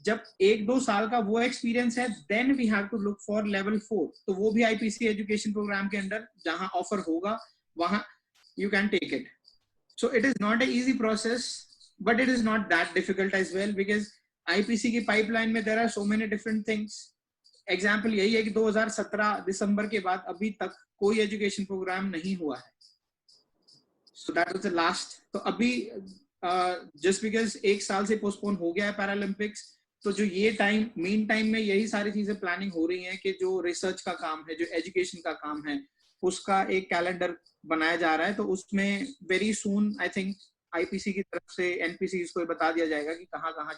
जब 1-2 साल का वो एक्सपीरियंस है, then we have to look for level 4। तो वो भी IPC एजुकेशन प्रोग्राम के अंदर जहां ऑफर होगा वहां you can take it. So it is not a easy process, but it is not that difficult as well, because IPC की pipeline में there are so many different things. Example यही है कि 2017 दिसंबर के बाद अभी तक कोई एजुकेशन प्रोग्राम नहीं हुआ है। So that was the last. तो अभी just because 1 साल से पोस्टपोन हो गया है पैरालंपिक्स, तो जो ये टाइम मीन टाइम में यही सारी चीजें प्लानिंग हो रही हैं कि जो रिसर्च का काम है, जो एजुकेशन का काम है, उसका एक कैलेंडर बनाया जा रहा है। तो उसमें very soon I think IPC की तरफ से एनपीसी को बता दिया जाएगा कि कहाँ कहाँ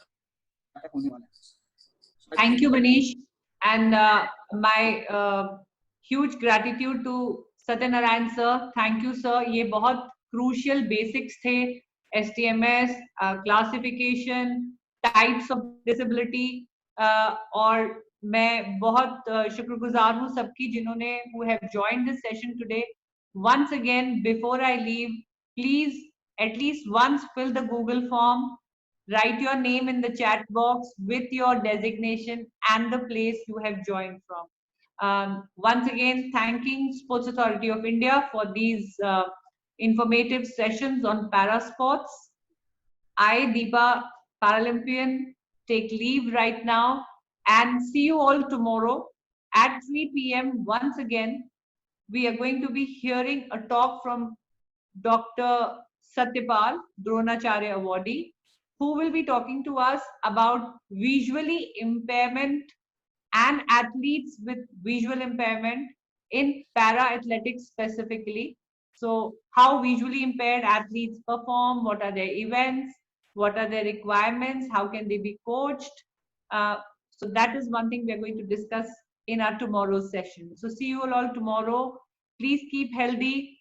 होने वाला है। Thank you, Manish. And my huge gratitude to Satyanarayan sir. Thank you, sir. ये बहुत crucial basics थे. STMS, classification, types of disability. और मैं बहुत शुक्रगुजार हूँ सबकी जिन्होंने who have joined this session today. Once again, before I leave, please at least once fill the Google form. Write your name in the chat box with your designation and the place you have joined from. Once again, thanking Sports Authority of India for these informative sessions on para sports. I, Deepa, Paralympian, take leave right now and see you all tomorrow at 3 p.m. Once again, we are going to be hearing a talk from Dr. Satyapal, Dronacharya Awardee, who will be talking to us about visually impairment and athletes with visual impairment in para athletics specifically. So how visually impaired athletes perform, what are their events, what are their requirements, how can they be coached. So that is one thing we are going to discuss in our tomorrow's session. So see you all tomorrow. Please keep healthy.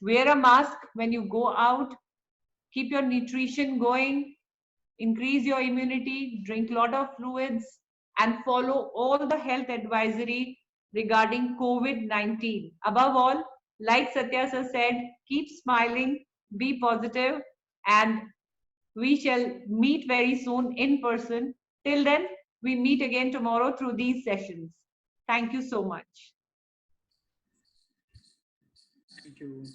Wear a mask when you go out. Keep your nutrition going. Increase your immunity. Drink a lot of fluids and follow all the health advisory regarding COVID-19. Above all, like Satya sir said, keep smiling, be positive, and we shall meet very soon in person. Till then, we meet again tomorrow through these sessions. Thank you so much. Thank you.